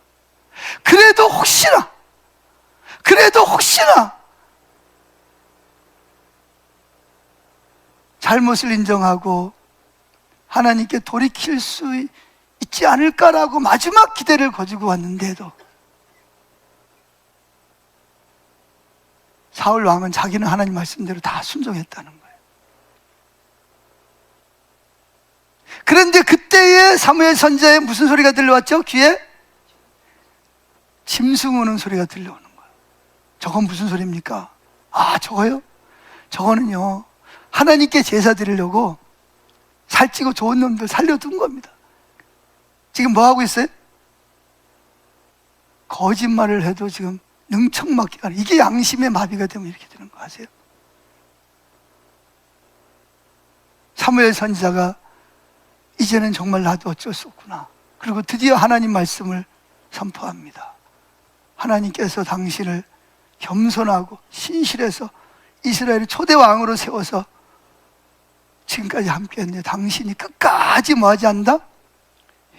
그래도 혹시나 잘못을 인정하고 하나님께 돌이킬 수 있지 않을까라고 마지막 기대를 가지고 왔는데도 사울 왕은 자기는 하나님 말씀대로 다 순종했다는 거예요. 그런데 그때의 사무엘 선지자의 무슨 소리가 들려왔죠? 귀에 짐승 우는 소리가 들려오는 거예요. 저건 무슨 소리입니까? 아, 저거요? 저거는요, 하나님께 제사 드리려고 살찌고 좋은 놈들 살려둔 겁니다. 지금 뭐 하고 있어요? 거짓말을 해도 지금 능청맞게 하는, 이게 양심의 마비가 되면 이렇게 되는 거 아세요? 사무엘 선지자가 이제는 정말 나도 어쩔 수 없구나. 그리고 드디어 하나님 말씀을 선포합니다. 하나님께서 당신을 겸손하고 신실해서 이스라엘의 초대 왕으로 세워서 지금까지 함께했는데 당신이 끝까지 뭐하지 않는다?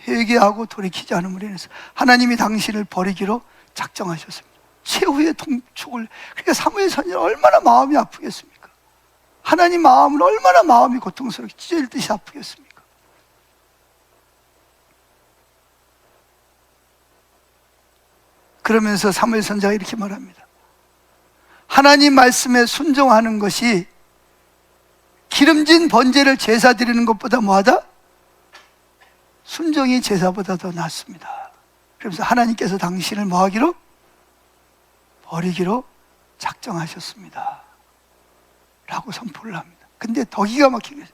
회개하고 돌이키지 않음으로 인해서 하나님이 당신을 버리기로 작정하셨습니다. 최후의 통촉을. 그러니까 사무엘 선지자는 얼마나 마음이 아프겠습니까? 하나님 마음은 얼마나 마음이 고통스럽게 찢어질 듯이 아프겠습니까? 그러면서 사무엘 선지자가 이렇게 말합니다. 하나님 말씀에 순종하는 것이 기름진 번제를 제사 드리는 것보다 뭐하다? 순종이 제사보다 더 낫습니다. 그러면서 하나님께서 당신을 뭐하기로? 버리기로 작정하셨습니다 라고 선포를 합니다. 근데 더 기가 막히게,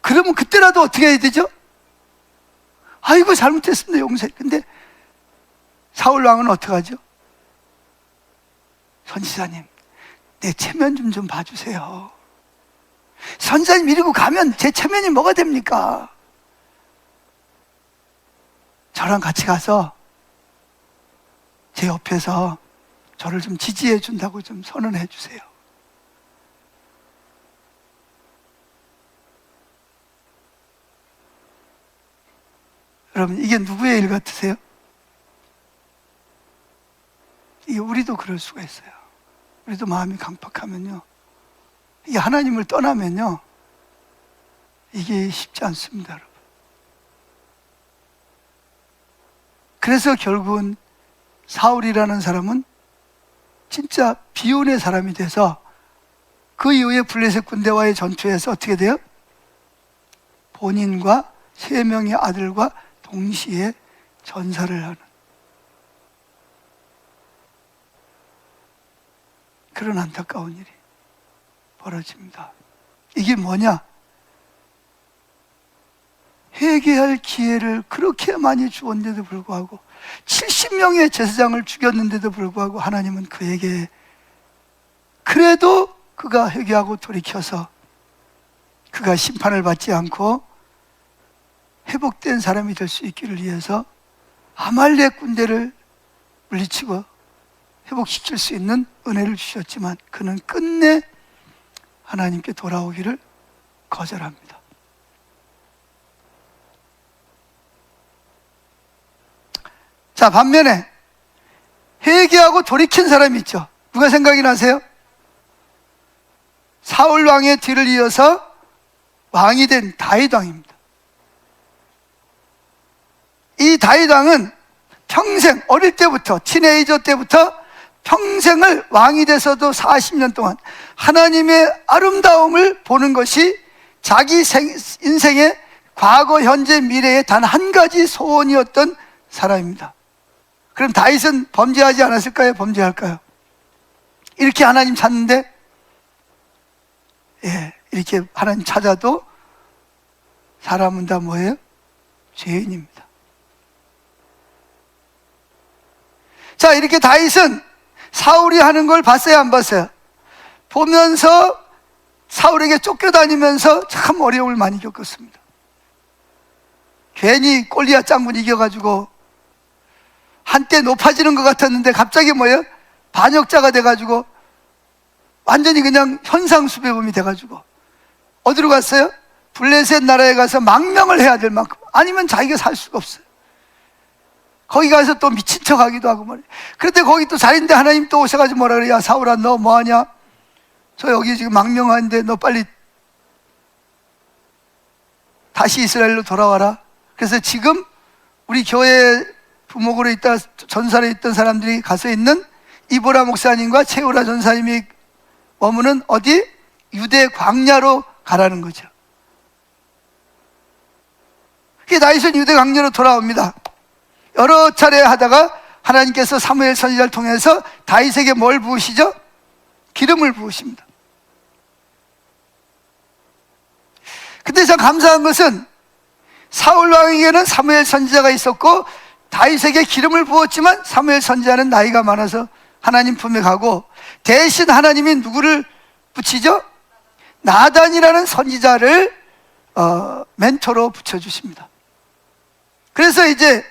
그러면 그때라도 어떻게 해야 되죠? 아이고 잘못했습니다, 용서해. 근데 사울 왕은 어떡하죠? 선지자님, 내 체면 좀 봐주세요. 선지자님 이러고 가면 제 체면이 뭐가 됩니까? 저랑 같이 가서 제 옆에서 저를 좀 지지해 준다고 좀 선언해 주세요. 여러분, 이게 누구의 일 같으세요? 이게 우리도 그럴 수가 있어요. 우리도 마음이 강팍하면요, 이게 하나님을 떠나면요, 이게 쉽지 않습니다, 여러분. 그래서 결국은 사울이라는 사람은 진짜 비운의 사람이 돼서 그 이후에 블레셋 군대와의 전투에서 어떻게 돼요? 본인과 3명의 아들과 동시에 전사를 하는 그런 안타까운 일이 벌어집니다. 이게 뭐냐? 회개할 기회를 그렇게 많이 주었는데도 불구하고 70명의 제사장을 죽였는데도 불구하고 하나님은 그에게 그래도 그가 회개하고 돌이켜서 그가 심판을 받지 않고 회복된 사람이 될 수 있기를 위해서 아말렉 군대를 물리치고 회복시킬 수 있는 은혜를 주셨지만 그는 끝내 하나님께 돌아오기를 거절합니다. 자, 반면에 회개하고 돌이킨 사람이 있죠. 누가 생각이 나세요? 사울 왕의 뒤를 이어서 왕이 된 다윗 왕입니다. 이 다윗 왕은 평생, 어릴 때부터, 티네이저 때부터 평생을 왕이 돼서도 40년 동안 하나님의 아름다움을 보는 것이 자기 인생의 과거, 현재, 미래의 단 한 가지 소원이었던 사람입니다. 그럼 다윗은 범죄하지 않았을까요? 범죄할까요? 이렇게 하나님 찾는데, 이렇게 하나님 찾아도 사람은 다 뭐예요? 죄인입니다. 자, 이렇게 다윗은 사울이 하는 걸 봤어요, 안 봤어요? 보면서 사울에게 쫓겨다니면서 참 어려움을 많이 겪었습니다. 괜히 골리앗 장군 이겨가지고 한때 높아지는 것 같았는데 갑자기 뭐예요? 반역자가 돼가지고 완전히 그냥 현상수배범이 돼가지고 어디로 갔어요? 블레셋 나라에 가서 망명을 해야 될 만큼, 아니면 자기가 살 수가 없어요. 거기 가서 또 미친 척 하기도 하고 말이에요. 그런데 거기 또 자리인데 하나님 또 오셔가지고 뭐라 그래요? 야, 사울아, 너 뭐하냐? 저 여기 지금 망명하는데 너 빨리 다시 이스라엘로 돌아와라. 그래서 지금 우리 교회 부목으로 있다, 전사로 있던 사람들이 가서 있는 이보라 목사님과 최우라 전사님이 머무는 어디? 유대 광야로 가라는 거죠. 그게 다윗은 유대 광야로 돌아옵니다. 여러 차례 하다가 하나님께서 사무엘 선지자를 통해서 다윗에게 뭘 부으시죠? 기름을 부으십니다. 근데 참 감사한 것은 사울 왕에게는 사무엘 선지자가 있었고 다윗에게 기름을 부었지만 사무엘 선지자는 나이가 많아서 하나님 품에 가고, 대신 하나님이 누구를 붙이죠? 나단이라는 선지자를 멘토로 붙여주십니다. 그래서 이제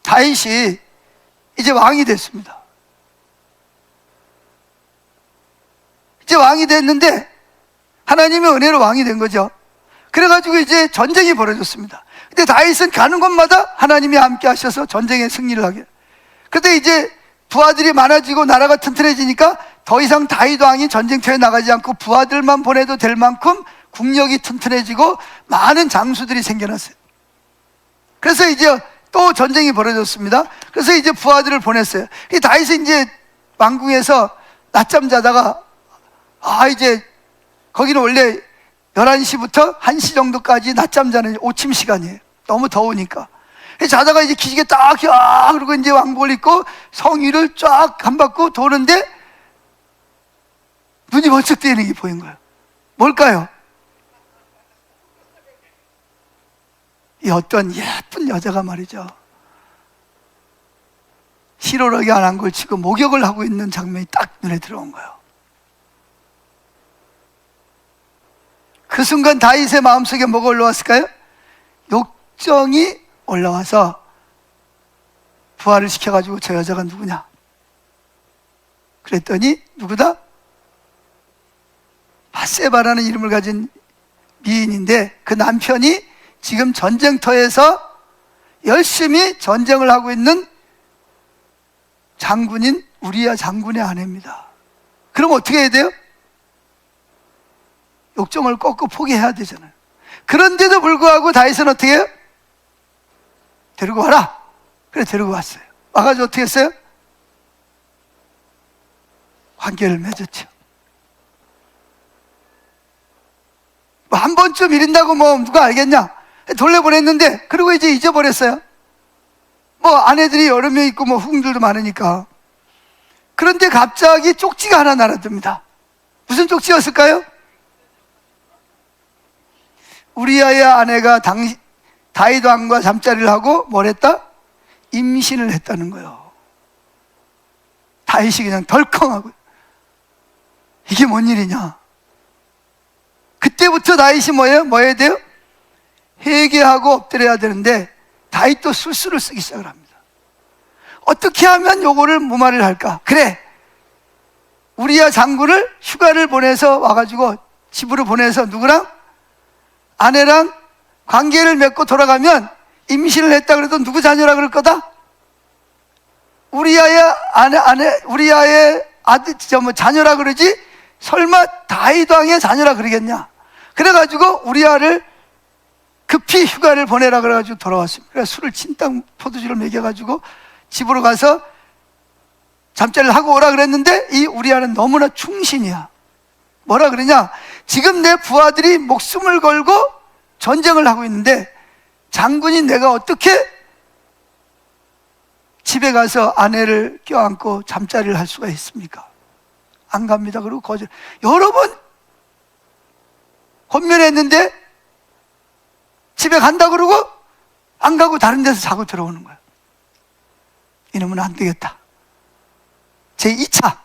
다윗이 이제 왕이 됐습니다. 이제 왕이 됐는데 하나님의 은혜로 왕이 된 거죠. 그래가지고 이제 전쟁이 벌어졌습니다. 근데 다윗은 가는 곳마다 하나님이 함께 하셔서 전쟁에 승리를 하게. 그런데 이제 부하들이 많아지고 나라가 튼튼해지니까 더 이상 다윗 왕이 전쟁터에 나가지 않고 부하들만 보내도 될 만큼 국력이 튼튼해지고 많은 장수들이 생겨났어요. 그래서 이제 또 전쟁이 벌어졌습니다. 그래서 이제 부하들을 보냈어요. 다윗이 이제 왕궁에서 낮잠 자다가, 이제 거기는 원래 11시부터 1시 정도까지 낮잠 자는 오침 시간이에요. 너무 더우니까. 자다가 이제 기지개 딱, 그러고 이제 왕복을 입고 성 위를 쫙 한 바퀴 도는데 눈이 번쩍 뜨이는 게 보인 거예요. 뭘까요? 이 어떤 예쁜 여자가 말이죠, 실오라기 안 걸치고 목욕을 하고 있는 장면이 딱 눈에 들어온 거예요. 그 순간 다윗의 마음속에 뭐가 올라왔을까요? 욕정이 올라와서 부활을 시켜가지고 저 여자가 누구냐? 그랬더니 누구다? 바세바라는 이름을 가진 미인인데 그 남편이 지금 전쟁터에서 열심히 전쟁을 하고 있는 장군인 우리야 장군의 아내입니다. 그럼 어떻게 해야 돼요? 욕정을 꺾고 포기해야 되잖아요. 그런데도 불구하고 다윗은 어떻게 해요? 데리고 와라. 그래 데리고 왔어요. 와가지고 어떻게 했어요? 관계를 맺었죠. 뭐 한 번쯤 이른다고 뭐 누가 알겠냐? 돌려보냈는데, 그리고 이제 잊어버렸어요. 뭐 아내들이 여러 명 있고 뭐 후궁들도 많으니까. 그런데 갑자기 쪽지가 하나 날아듭니다. 무슨 쪽지였을까요? 우리아의 아내가 다윗 왕과 잠자리를 하고 뭘 했다? 임신을 했다는 거예요. 다윗이 그냥 덜컹하고, 이게 뭔 일이냐? 그때부터 다윗이 뭐예요? 뭐 해야 돼요? 회개하고 엎드려야 되는데 다윗도 술수를 쓰기 시작을 합니다. 어떻게 하면 요거를 무마를 할까? 그래, 우리야 장군을 휴가를 보내서 와가지고 집으로 보내서 누구랑? 아내랑 관계를 맺고 돌아가면 임신을 했다 그래도 누구 자녀라 그럴 거다? 우리아의 우리아의 아들, 자녀라 그러지 설마 다윗 왕의 자녀라 그러겠냐? 그래가지고 우리아를 급히 휴가를 보내라 그래가지고 돌아왔습니다. 그래서 술을 진땅 포도주를 먹여가지고 집으로 가서 잠자리를 하고 오라 그랬는데 이 우리아는 너무나 충신이야. 뭐라 그러냐? 지금 내 부하들이 목숨을 걸고 전쟁을 하고 있는데 장군인 내가 어떻게 집에 가서 아내를 껴안고 잠자리를 할 수가 있습니까? 안 갑니다. 그리고 거절. 여러 번 권면했는데 집에 간다 그러고 안 가고 다른 데서 자고 들어오는 거야. 이놈은 안 되겠다. 제 2차.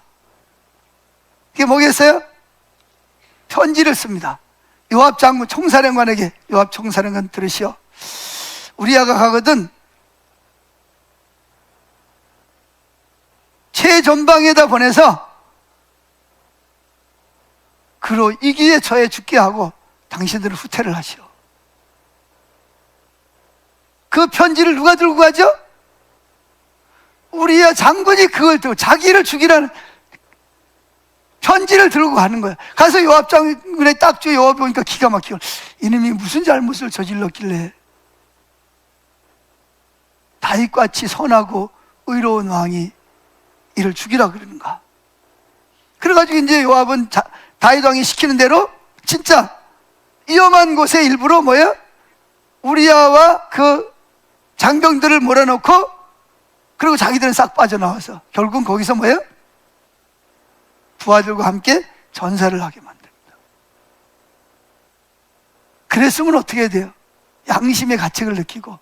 이게 뭐겠어요? 편지를 씁니다. 요압 장군 총사령관에게. 요압 총사령관 들으시오. 우리아가 가거든 최전방에다 보내서 그로 이기에 처해 죽게 하고 당신들은 후퇴를 하시오. 그 편지를 누가 들고 가죠? 우리야 장군이 그걸 들고 자기를 죽이라는 편지를 들고 가는 거야. 가서 요압 장군의 딱지 요압이 오니까 기가 막히고, 이놈이 무슨 잘못을 저질렀길래 다윗같이 선하고 의로운 왕이 이를 죽이라 그러는가? 그래가지고 이제 요압은 다윗 왕이 시키는 대로 진짜 위험한 곳에 일부러 뭐야? 우리아와 그 장병들을 몰아넣고, 그리고 자기들은 싹 빠져나와서 결국은 거기서 뭐예요? 부하들과 함께 전사를 하게 만듭니다. 그랬으면 어떻게 해야 돼요? 양심의 가책을 느끼고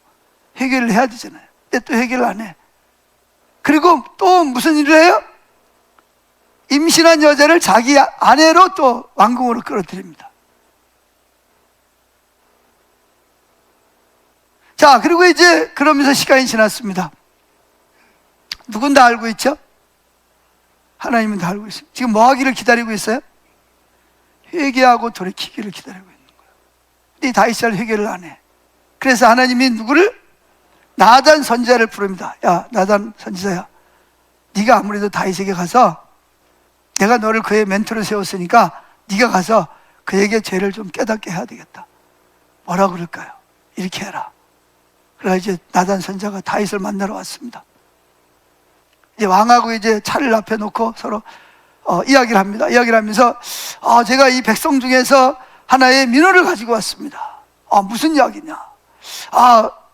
해결을 해야 되잖아요. 근데 또 해결을 안 해. 그리고 또 무슨 일을 해요? 임신한 여자를 자기 아내로 또 왕궁으로 끌어들입니다. 자, 그리고 이제 그러면서 시간이 지났습니다. 누군 다 알고 있죠? 하나님은 다 알고 있습니다. 지금 뭐 하기를 기다리고 있어요? 회개하고 돌이키기를 기다리고 있는 거예요. 이 다윗이 회개를 안 해. 그래서 하나님이 누구를? 나단 선지자를 부릅니다. 야, 나단 선지자야, 네가 아무래도 다윗에게 가서, 내가 너를 그의 멘토로 세웠으니까 네가 가서 그에게 죄를 좀 깨닫게 해야 되겠다. 뭐라 그럴까요? 이렇게 해라. 그래서 이제 나단 선지자가 다윗을 만나러 왔습니다. 이제 왕하고 이제 차를 앞에 놓고 서로 이야기를 합니다. 이야기를 하면서 제가 이 백성 중에서 하나의 민호를 가지고 왔습니다. 무슨 이야기냐?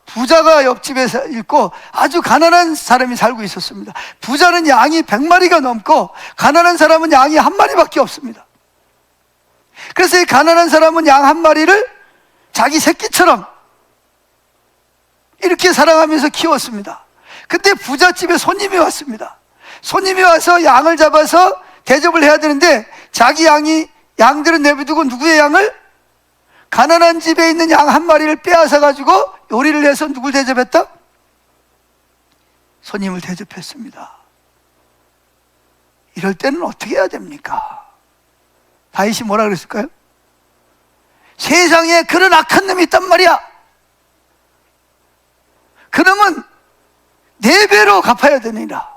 부자가 옆집에 있고 아주 가난한 사람이 살고 있었습니다. 부자는 양이 100마리가 넘고 가난한 사람은 양이 1마리밖에 없습니다. 그래서 이 가난한 사람은 양 1마리를 자기 새끼처럼 이렇게 사랑하면서 키웠습니다. 근데 부잣집에 손님이 왔습니다. 손님이 와서 양을 잡아서 대접을 해야 되는데 자기 양들은 내버려두고 누구의 양을? 가난한 집에 있는 양 1마리를 빼앗아 가지고 요리를 해서 누굴 대접했다? 손님을 대접했습니다. 이럴 때는 어떻게 해야 됩니까? 다윗이 뭐라 그랬을까요? 세상에 그런 악한 놈이 있단 말이야. 그놈은 4배로 갚아야 되니라.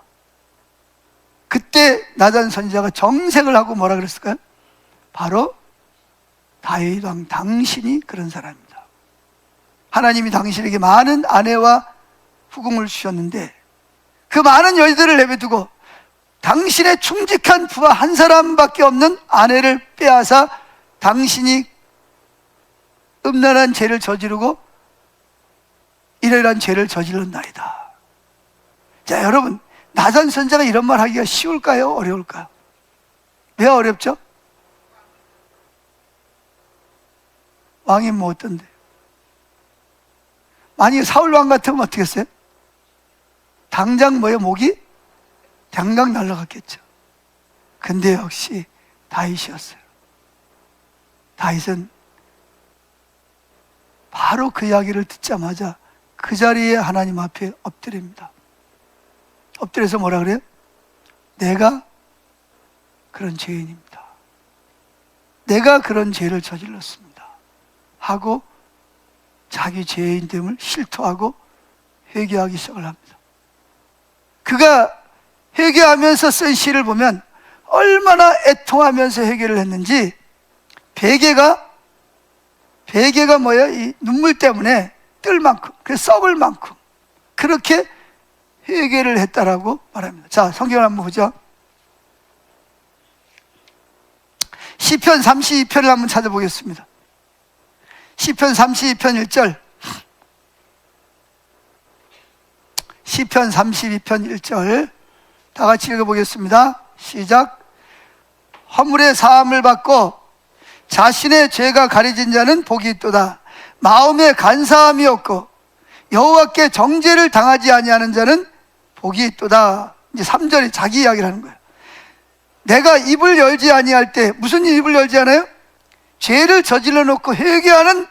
그때 나단 선지자가 정색을 하고 뭐라 그랬을까요? 바로 다윗 왕 당신이 그런 사람입니다. 하나님이 당신에게 많은 아내와 후궁을 주셨는데 그 많은 여인들을 내버려두고 당신의 충직한 부하 한 사람밖에 없는 아내를 빼앗아 당신이 음란한 죄를 저지르고 이러이러한 죄를 저질렀나이다. 자, 여러분, 나단 선지자가 이런 말 하기가 쉬울까요? 어려울까요? 왜 어렵죠? 왕이 뭐 어떤데? 만약에 사울왕 같으면 어떻게 했어요? 당장 목이 당장 날아갔겠죠. 근데 역시 다윗이었어요. 다윗은 바로 그 이야기를 듣자마자 그 자리에 하나님 앞에 엎드립니다. 엎드려서 뭐라 그래요? 내가 그런 죄인입니다. 내가 그런 죄를 저질렀습니다. 하고 자기 죄인됨을 실토하고 회개하기 시작을 합니다. 그가 회개하면서 쓴 시를 보면 얼마나 애통하면서 회개를 했는지 베개가 뭐예요? 이 눈물 때문에 뜰 만큼, 그래서 썩을 만큼 그렇게 회개를 했다라고 말합니다. 자, 성경을 한번 보죠. 시편 32편을 한번 찾아보겠습니다. 시편 32편 1절. 시편 32편 1절 다 같이 읽어보겠습니다. 시작. 허물의 사함을 받고 자신의 죄가 가려진 자는 복이 있도다. 마음에 간사함이 없고 여호와께 정죄를 당하지 아니하는 자는 복이 있도다. 이제 3절이 자기 이야기를 하는 거예요. 내가 입을 열지 아니할 때, 무슨 입을 열지 않아요? 죄를 저질러 놓고 회개하는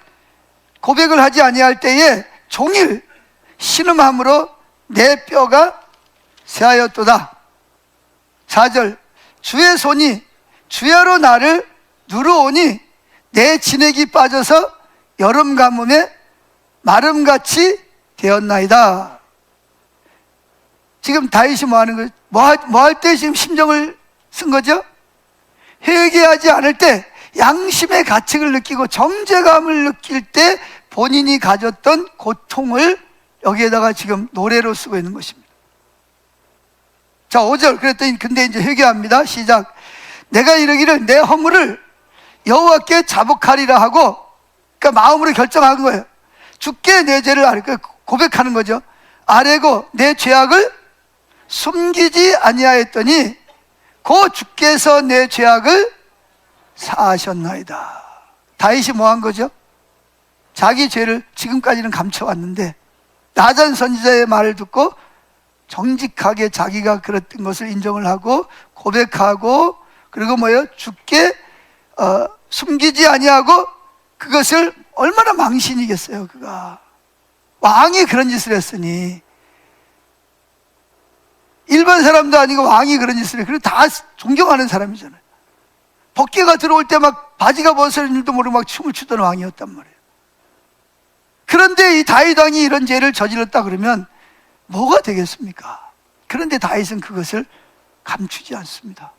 고백을 하지 아니할 때에 종일 신음함으로 내 뼈가 새하였도다. 4절. 주의 손이 주야로 나를 누르오니 내 진액이 빠져서 여름 가뭄에 마름같이 되었나이다. 지금 다윗이 뭐 하는 거예요? 뭐 할 때 지금 심정을 쓴 거죠? 회개하지 않을 때, 양심의 가책을 느끼고 정죄감을 느낄 때 본인이 가졌던 고통을 여기에다가 지금 노래로 쓰고 있는 것입니다. 자, 5절. 그랬더니 근데 이제 회개합니다. 시작. 내가 이르기를 내 허물을 여호와께 자복하리라 하고, 그러니까 마음으로 결정한 거예요. 주께 내 죄를 아뢰고, 고백하는 거죠. 아뢰고 내 죄악을 숨기지 아니하였더니 고 주께서 내 죄악을 사하셨나이다. 다윗이 뭐 한 거죠? 자기 죄를 지금까지는 감춰왔는데 나단 선지자의 말을 듣고 정직하게 자기가 그랬던 것을 인정을 하고 고백하고, 그리고 뭐예요? 주께 숨기지 아니하고, 그것을 얼마나 망신이겠어요. 그가 왕이 그런 짓을 했으니, 일반 사람도 아니고 왕이 그런 짓을 해. 그리고 다 존경하는 사람이잖아요. 법궤가 들어올 때 막 바지가 벗어진 줄도 모르고 막 춤을 추던 왕이었단 말이에요. 그런데 이 다윗 왕이 이런 죄를 저질렀다 그러면 뭐가 되겠습니까? 그런데 다윗은 그것을 감추지 않습니다.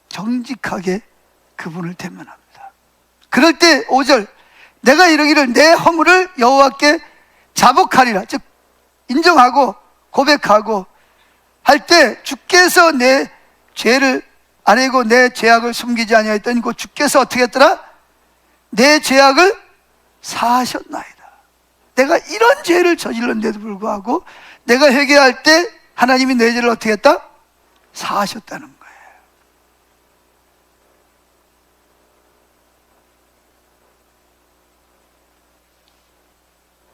정직하게 그분을 대면합니다. 그럴 때 5절, 내가 이르기를 내 허물을 여호와께 자복하리라, 즉 인정하고 고백하고 할 때 주께서 내 죄를 아니고 내 죄악을 숨기지 아니하였더니 그 주께서 어떻게 했더라? 내 죄악을 사하셨나이다. 내가 이런 죄를 저질렀는데도 불구하고 내가 회개할 때 하나님이 내 죄를 어떻게 했다? 사하셨다는 거예요.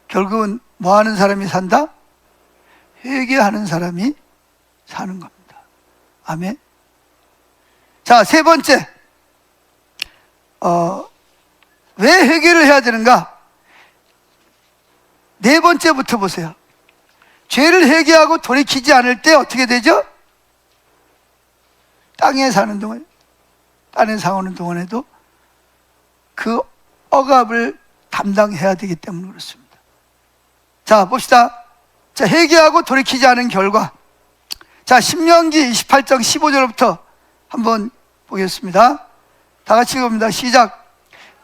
결국은 뭐 하는 사람이 산다? 회개하는 사람이 사는 겁니다. 아멘. 자, 세 번째, 왜 회개를 해야 되는가? 네 번째부터 보세요. 죄를 회개하고 돌이키지 않을 때 어떻게 되죠? 땅에 사는 동안, 땅에 사는 동안에도 그 억압을 담당해야 되기 때문에 그렇습니다. 자, 봅시다. 자, 회개하고 돌이키지 않은 결과. 자, 신명기 28장 15절부터 한번 보겠습니다. 다 같이 봅니다. 시작.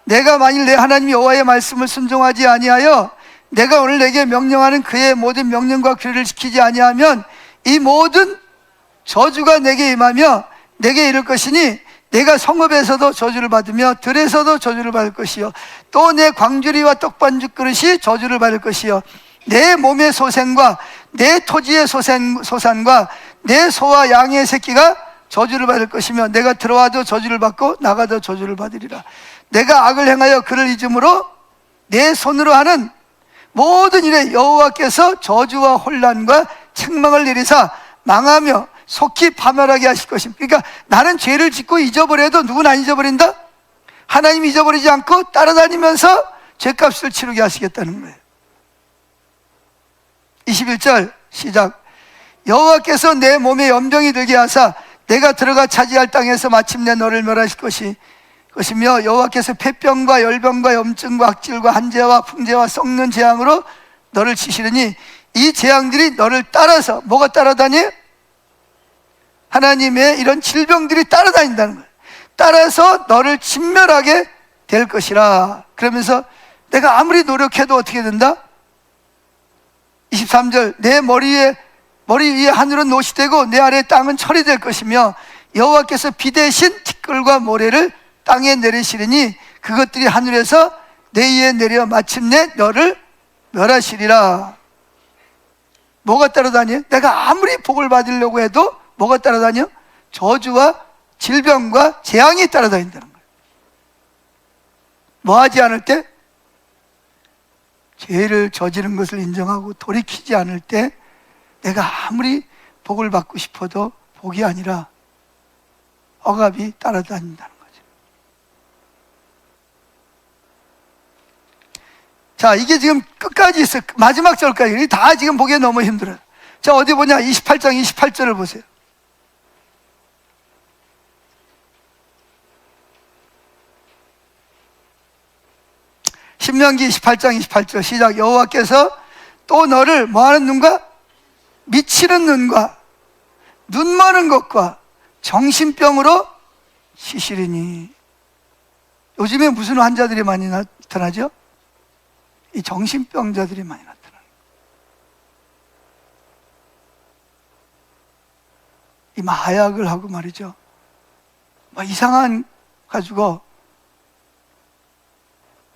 내가 만일 내 하나님 여호와의 말씀을 순종하지 아니하여 내가 오늘 내게 명령하는 그의 모든 명령과 규례를 지키지 아니하면 이 모든 저주가 내게 임하며 내게 이를 것이니 내가 성읍에서도 저주를 받으며 들에서도 저주를 받을 것이요 또 내 광주리와 떡반죽 그릇이 저주를 받을 것이요 내 몸의 소생과 내 토지의 소산과 내 소와 양의 새끼가 저주를 받을 것이며 내가 들어와도 저주를 받고 나가도 저주를 받으리라. 내가 악을 행하여 그를 잊음으로 내 손으로 하는 모든 일에 여호와께서 저주와 혼란과 책망을 내리사 망하며 속히 파멸하게 하실 것입니다. 그러니까 나는 죄를 짓고 잊어버려도 누구는 안 잊어버린다? 하나님이 잊어버리지 않고 따라다니면서 죄값을 치르게 하시겠다는 거예요. 21절 시작. 여호와께서 내 몸에 염병이 들게 하사 내가 들어가 차지할 땅에서 마침내 너를 멸하실 것이며 여호와께서 폐병과 열병과 염증과 악질과 한재와 풍재와 썩는 재앙으로 너를 치시려니 이 재앙들이 너를 따라서 뭐가 따라다니? 하나님의 이런 질병들이 따라다닌다는 거예요. 따라서 너를 진멸하게 될 것이라. 그러면서 내가 아무리 노력해도 어떻게 된다? 23절 내 머리 위에 하늘은 노시 되고 내 아래 땅은 철이 될 것이며 여호와께서 비 대신 티끌과 모래를 땅에 내리시리니 그것들이 하늘에서 내 위에 내려 마침내 너를 멸하시리라. 뭐가 따라다녀? 내가 아무리 복을 받으려고 해도 뭐가 따라다녀? 저주와 질병과 재앙이 따라다닌다는 거예요. 뭐 하지 않을 때? 죄를 저지른 것을 인정하고 돌이키지 않을 때 내가 아무리 복을 받고 싶어도 복이 아니라 억압이 따라다닌다는 거죠. 자, 이게 지금 끝까지 있어요. 마지막 절까지. 다 지금 보기에 너무 힘들어요. 자, 어디 보냐? 28장 28절을 보세요. 신명기 28장 28절 시작. 여호와께서 또 너를 뭐하는 눈과 미치는 눈과 눈 많은 것과 정신병으로 치시리니. 요즘에 무슨 환자들이 많이 나타나죠? 이 정신병자들이 많이 나타나요. 이 마약을 하고 말이죠. 이상한 가지고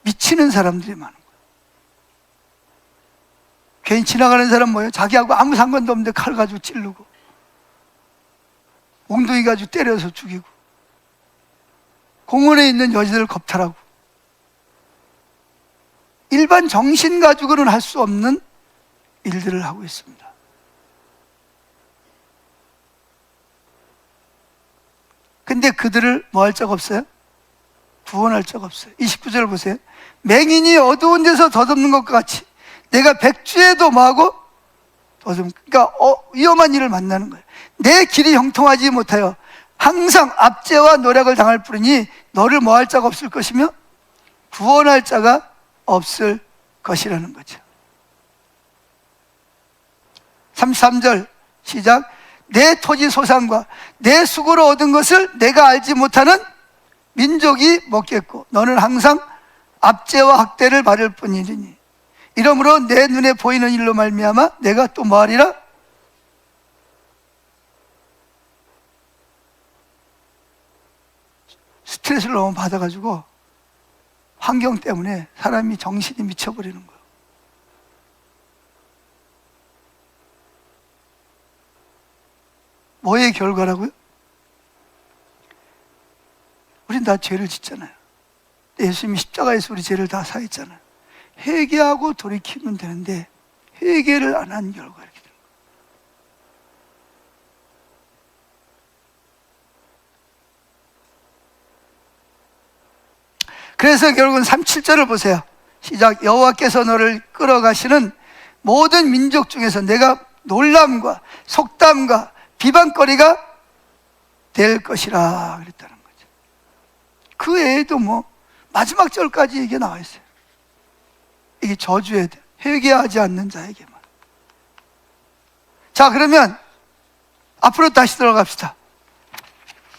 미치는 사람들이 많은 거예요. 괜히 지나가는 사람 뭐예요? 자기하고 아무 상관도 없는데 칼 가지고 찌르고 엉덩이 가지고 때려서 죽이고 공원에 있는 여자들 겁탈하고 일반 정신 가지고는 할 수 없는 일들을 하고 있습니다. 근데 그들을 뭐 할 적 없어요? 구원할 적 없어요. 29절 보세요. 맹인이 어두운 데서 더듬는 것과 같이 내가 백주에도 뭐하고 그러니까 위험한 일을 만나는 거예요. 내 길이 형통하지 못하여 항상 압제와 노력을 당할 뿐이니 너를 뭐 할 자가 없을 것이며 구원할 자가 없을 것이라는 거죠. 33절 시작. 내 토지 소산과 내 수고로 얻은 것을 내가 알지 못하는 민족이 먹겠고 너는 항상 압제와 학대를 받을 뿐이니 이러므로 내 눈에 보이는 일로 말미암아 내가 또 뭐하리라? 스트레스를 너무 받아가지고 환경 때문에 사람이 정신이 미쳐버리는 거예요. 뭐의 결과라고요? 우린 다 죄를 짓잖아요. 예수님이 십자가에서 우리 죄를 다 사했잖아요. 회개하고 돌이키면 되는데 회개를 안 한 결과 이렇게 되는 거예요. 그래서 결국은 37절을 보세요. 시작. 여호와께서 너를 끌어가시는 모든 민족 중에서 내가 놀람과 속담과 비방거리가 될 것이라 그랬다는 거죠. 그 외에도 뭐 마지막 절까지 이게 나와 있어요. 이게 저주에 돼. 회개하지 않는 자에게만. 자, 그러면 앞으로 다시 들어갑시다.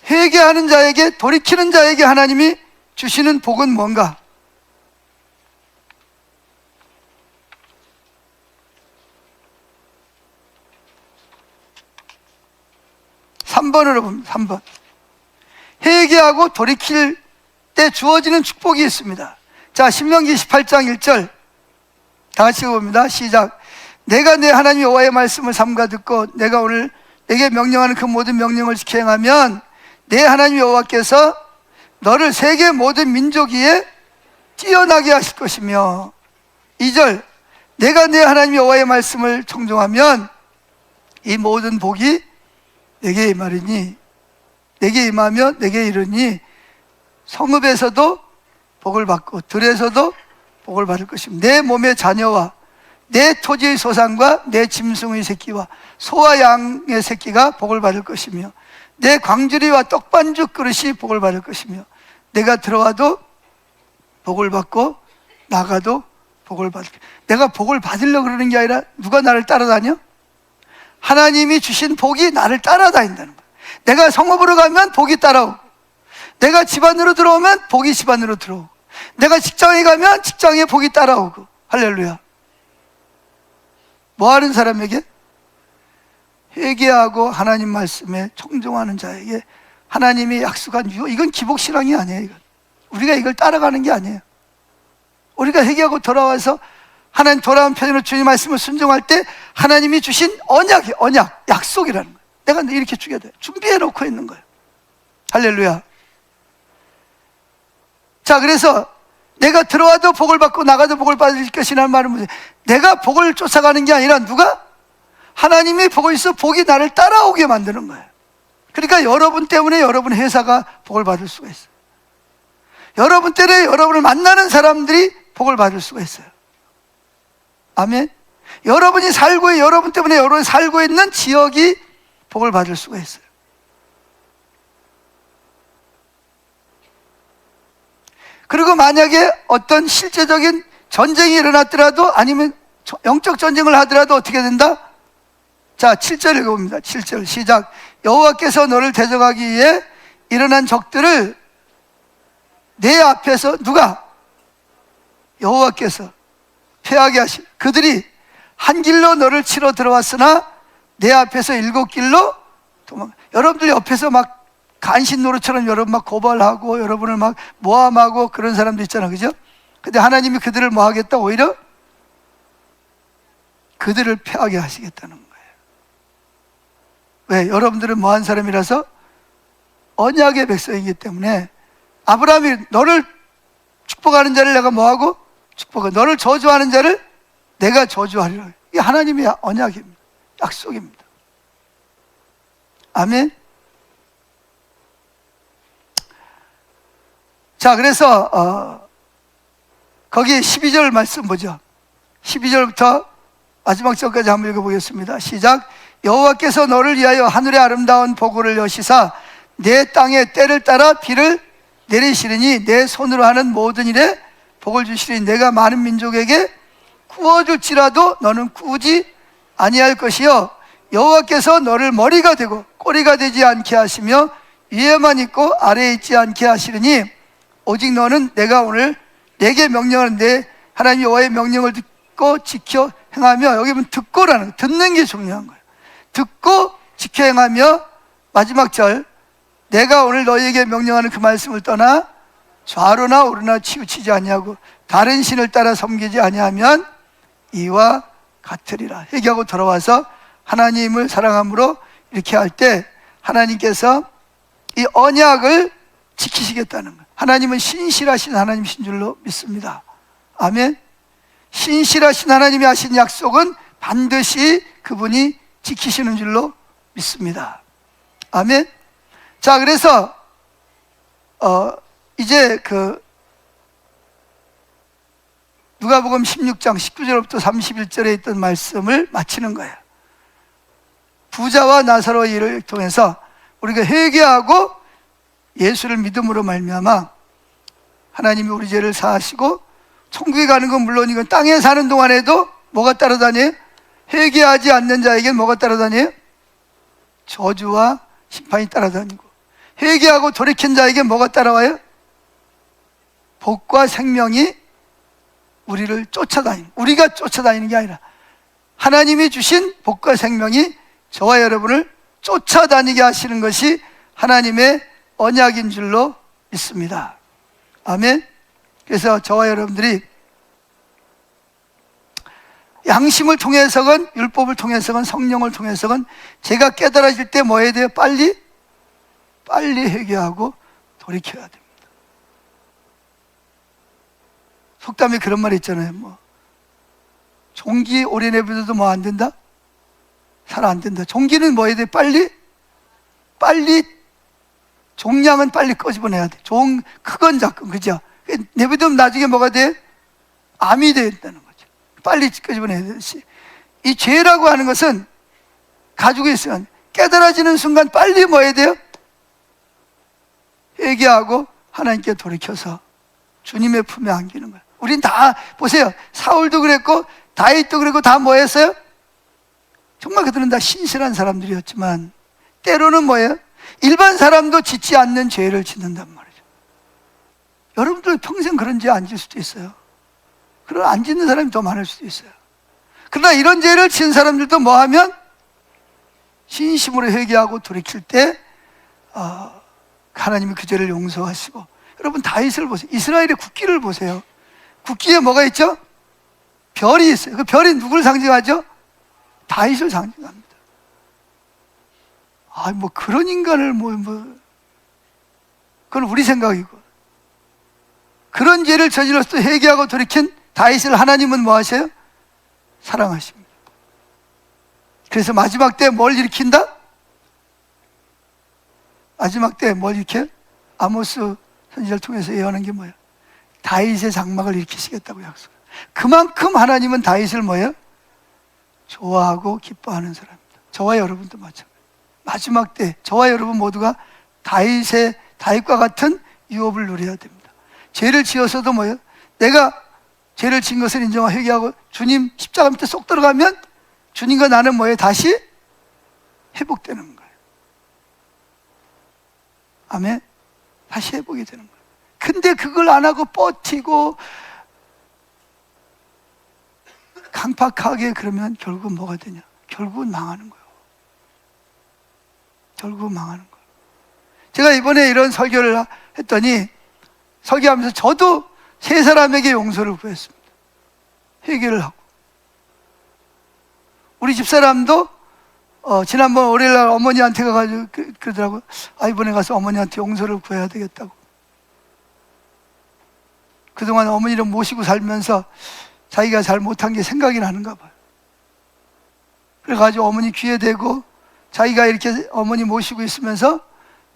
회개하는 자에게, 돌이키는 자에게 하나님이 주시는 복은 뭔가? 3번으로 봅니다. 3번. 회개하고 돌이킬 때 주어지는 축복이 있습니다. 자, 신명기 18장 1절 다 같이 봅니다. 시작. 내가 내 하나님 여호와의 말씀을 삼가 듣고 내가 오늘 내게 명령하는 그 모든 명령을 지켜 행하면 내 하나님 여호와께서 너를 세계 모든 민족 위에 뛰어나게 하실 것이며 2절. 내가 내 하나님 여호와의 말씀을 청종하면 이 모든 복이 내게 임하리니 내게 임하며 내게 이르니 성읍에서도 복을 받고 들에서도 복을 받을 것입니다. 내 몸의 자녀와 내 토지의 소산과 내 짐승의 새끼와 소와 양의 새끼가 복을 받을 것이며 내 광주리와 떡반죽 그릇이 복을 받을 것이며 내가 들어와도 복을 받고 나가도 복을 받을 것이며 내가 복을 받으려고 그러는 게 아니라 누가 나를 따라다녀? 하나님이 주신 복이 나를 따라다닌다는 거예요. 내가 성읍으로 가면 복이 따라오고 내가 집안으로 들어오면 복이 집안으로 들어오고 내가 직장에 가면 직장에 복이 따라오고. 할렐루야. 뭐 하는 사람에게? 회개하고 하나님 말씀에 청종하는 자에게 하나님이 약속한 유업. 이건 기복신앙이 아니에요. 이건. 우리가 이걸 따라가는 게 아니에요. 우리가 회개하고 돌아와서 하나님 돌아온 편으로 주님 말씀을 순종할 때 하나님이 주신 언약, 약속이라는 거예요. 내가 이렇게 주게 돼. 준비해 놓고 있는 거예요. 할렐루야. 자, 그래서 내가 들어와도 복을 받고 나가도 복을 받을 것이라는 말은 뭐지? 내가 복을 쫓아가는 게 아니라 누가? 하나님이 복을 있어 복이 나를 따라오게 만드는 거예요. 그러니까 여러분 때문에 여러분 회사가 복을 받을 수가 있어요. 여러분 때문에 여러분을 만나는 사람들이 복을 받을 수가 있어요. 아멘. 여러분이 여러분 때문에 여러분이 살고 있는 지역이 복을 받을 수가 있어요. 그리고 만약에 어떤 실제적인 전쟁이 일어났더라도 아니면 영적 전쟁을 하더라도 어떻게 된다? 자, 7절 읽어봅니다. 7절 시작. 여호와께서 너를 대적하기 위해 일어난 적들을 내 앞에서 누가? 여호와께서 패하게 하실. 그들이 한 길로 너를 치러 들어왔으나 내 앞에서 7길로 도망. 여러분들 옆에서 막 간신 노릇처럼 여러분 막 고발하고 여러분을 막 모함하고 그런 사람도 있잖아, 그죠? 근데 하나님이 그들을 뭐 하겠다? 오히려 그들을 패하게 하시겠다는 거예요. 왜? 여러분들은 뭐한 사람이라서 언약의 백성이기 때문에 아브라함이 너를 축복하는 자를 내가 뭐하고? 축복을, 너를 저주하는 자를 내가 저주하리라. 이게 하나님의 언약입니다. 약속입니다. 아멘. 자, 그래서 거기 12절 말씀 보죠. 12절부터 마지막 절까지 한번 읽어보겠습니다. 시작. 여호와께서 너를 위하여 하늘의 아름다운 보고를 여시사 내 땅에 때를 따라 비를 내리시리니 내 손으로 하는 모든 일에 복을 주시리니 내가 많은 민족에게 구워줄지라도 너는 꾸지 아니할 것이요 여호와께서 너를 머리가 되고 꼬리가 되지 않게 하시며 위에만 있고 아래에 있지 않게 하시리니 오직 너는 내가 오늘 내게 명령하는 내 하나님 여호와의 명령을 듣고 지켜 행하며, 여기 보면 듣고라는 거, 듣는 게 중요한 거예요. 듣고 지켜 행하며 마지막 절, 내가 오늘 너희에게 명령하는 그 말씀을 떠나 좌로나 우로나 치우치지 아니하고 다른 신을 따라 섬기지 아니하면 이와 같으리라. 회개하고 돌아와서 하나님을 사랑함으로 이렇게 할 때 하나님께서 이 언약을 지키시겠다는 거예요. 하나님은 신실하신 하나님이신 줄로 믿습니다. 아멘. 신실하신 하나님이 하신 약속은 반드시 그분이 지키시는 줄로 믿습니다. 아멘. 자, 그래서 이제 누가복음 16장 19절부터 31절에 있던 말씀을 마치는 거예요. 부자와 나사로의 일을 통해서 우리가 회개하고 예수를 믿음으로 말미암아 하나님이 우리 죄를 사하시고 천국에 가는 건 물론이고 땅에 사는 동안에도 뭐가 따라다녀요? 회개하지 않는 자에겐 뭐가 따라다녀요? 저주와 심판이 따라다니고, 회개하고 돌이킨 자에게 뭐가 따라와요? 복과 생명이 우리를 쫓아다니는, 우리가 쫓아다니는 게 아니라 하나님이 주신 복과 생명이 저와 여러분을 쫓아다니게 하시는 것이 하나님의 언약인 줄로 믿습니다. 아멘. 그래서 저와 여러분들이 양심을 통해서건 율법을 통해서건 성령을 통해서건 제가 깨달아질 때 뭐 해야 돼요? 빨리 회개하고 돌이켜야 됩니다. 속담에 그런 말이 있잖아요. 종기 오래 내버려도 뭐 안 된다? 잘 안 된다. 종기는 뭐 해야 돼? 빨리 종량은 빨리 끄집어내야 돼. 크건 작건, 그죠? 내버려두면 나중에 뭐가 돼? 암이 된다는 거죠. 빨리 끄집어내야 되듯이 이 죄라고 하는 것은 가지고 있으면 깨달아지는 순간 빨리 뭐 해야 돼요? 회개하고 하나님께 돌이켜서 주님의 품에 안기는 거예요. 우린 다 보세요. 사울도 그랬고 다윗도 그랬고 다 뭐 했어요? 정말 그들은 다 신실한 사람들이었지만 때로는 뭐예요? 일반 사람도 짓지 않는 죄를 짓는단 말이죠. 여러분들 평생 그런 죄 안 질 수도 있어요. 그러나 안 짓는 사람이 더 많을 수도 있어요. 그러나 이런 죄를 지은 사람들도 뭐 하면 진심으로 회개하고 돌이킬 때 하나님이 그 죄를 용서하시고, 여러분 다윗을 보세요. 이스라엘의 국기를 보세요. 국기에 뭐가 있죠? 별이 있어요. 그 별이 누구를 상징하죠? 다윗을 상징합니다. 그런 인간을 그건 우리 생각이고, 그런 죄를 저질러서 회개하고 돌이킨 다윗을 하나님은 뭐 하세요? 사랑하십니다. 그래서 마지막 때 뭘 일으킨다? 마지막 때 뭘 일으켜? 아모스 선지자를 통해서 예언한 게 뭐예요? 다윗의 장막을 일으키시겠다고 약속. 그만큼 하나님은 다윗을 뭐예요? 좋아하고 기뻐하는 사람입니다. 저와 여러분도 마찬가지예요. 마지막 때 저와 여러분 모두가 다윗과 같은 유업을 누려야 됩니다. 죄를 지어서도 뭐예요? 내가 죄를 지은 것을 인정하고 회개하고 주님 십자가 밑에 쏙 들어가면 주님과 나는 뭐예요? 다시 회복되는 거예요. 아멘. 다시 회복이 되는 거예요. 근데 그걸 안 하고 버티고 강팍하게 그러면 결국은 뭐가 되냐? 결국은 망하는 거예요. 결국은 망하는 거예요. 제가 이번에 이런 설교를 했더니 설교하면서 저도 세 사람에게 용서를 구했습니다. 회개를 하고. 우리 집사람도 지난번 월요일날 어머니한테 가가지고 그러더라고요. 이번에 가서 어머니한테 용서를 구해야 되겠다고. 그동안 어머니를 모시고 살면서 자기가 잘 못한 게 생각이 나는가 봐요. 그래가지고 어머니 귀에 대고 자기가 이렇게 어머니 모시고 있으면서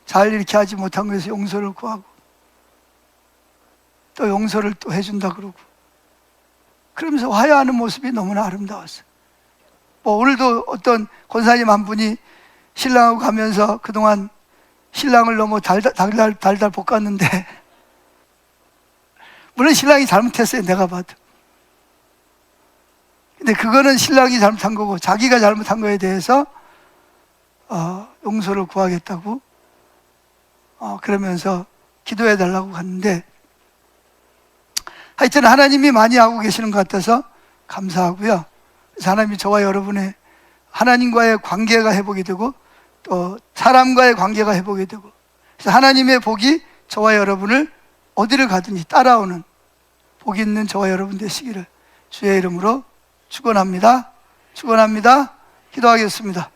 잘 이렇게 하지 못한 것에서 용서를 구하고 또 용서를 또 해준다 그러고 그러면서 화해하는 모습이 너무나 아름다웠어요. 뭐 오늘도 어떤 권사님 한 분이 신랑하고 가면서 그동안 신랑을 너무 달달 볶았는데 물론 신랑이 잘못했어요, 내가 봐도. 근데 그거는 신랑이 잘못한 거고 자기가 잘못한 거에 대해서 용서를 구하겠다고 그러면서 기도해 달라고 갔는데 하여튼 하나님이 많이 하고 계시는 것 같아서 감사하고요. 그래서 하나님이 저와 여러분의 하나님과의 관계가 회복이 되고 또 사람과의 관계가 회복이 되고 그래서 하나님의 복이 저와 여러분을 어디를 가든지 따라오는 복 있는 저와 여러분 되시기를 주의 이름으로 축원합니다. 축원합니다. 기도하겠습니다.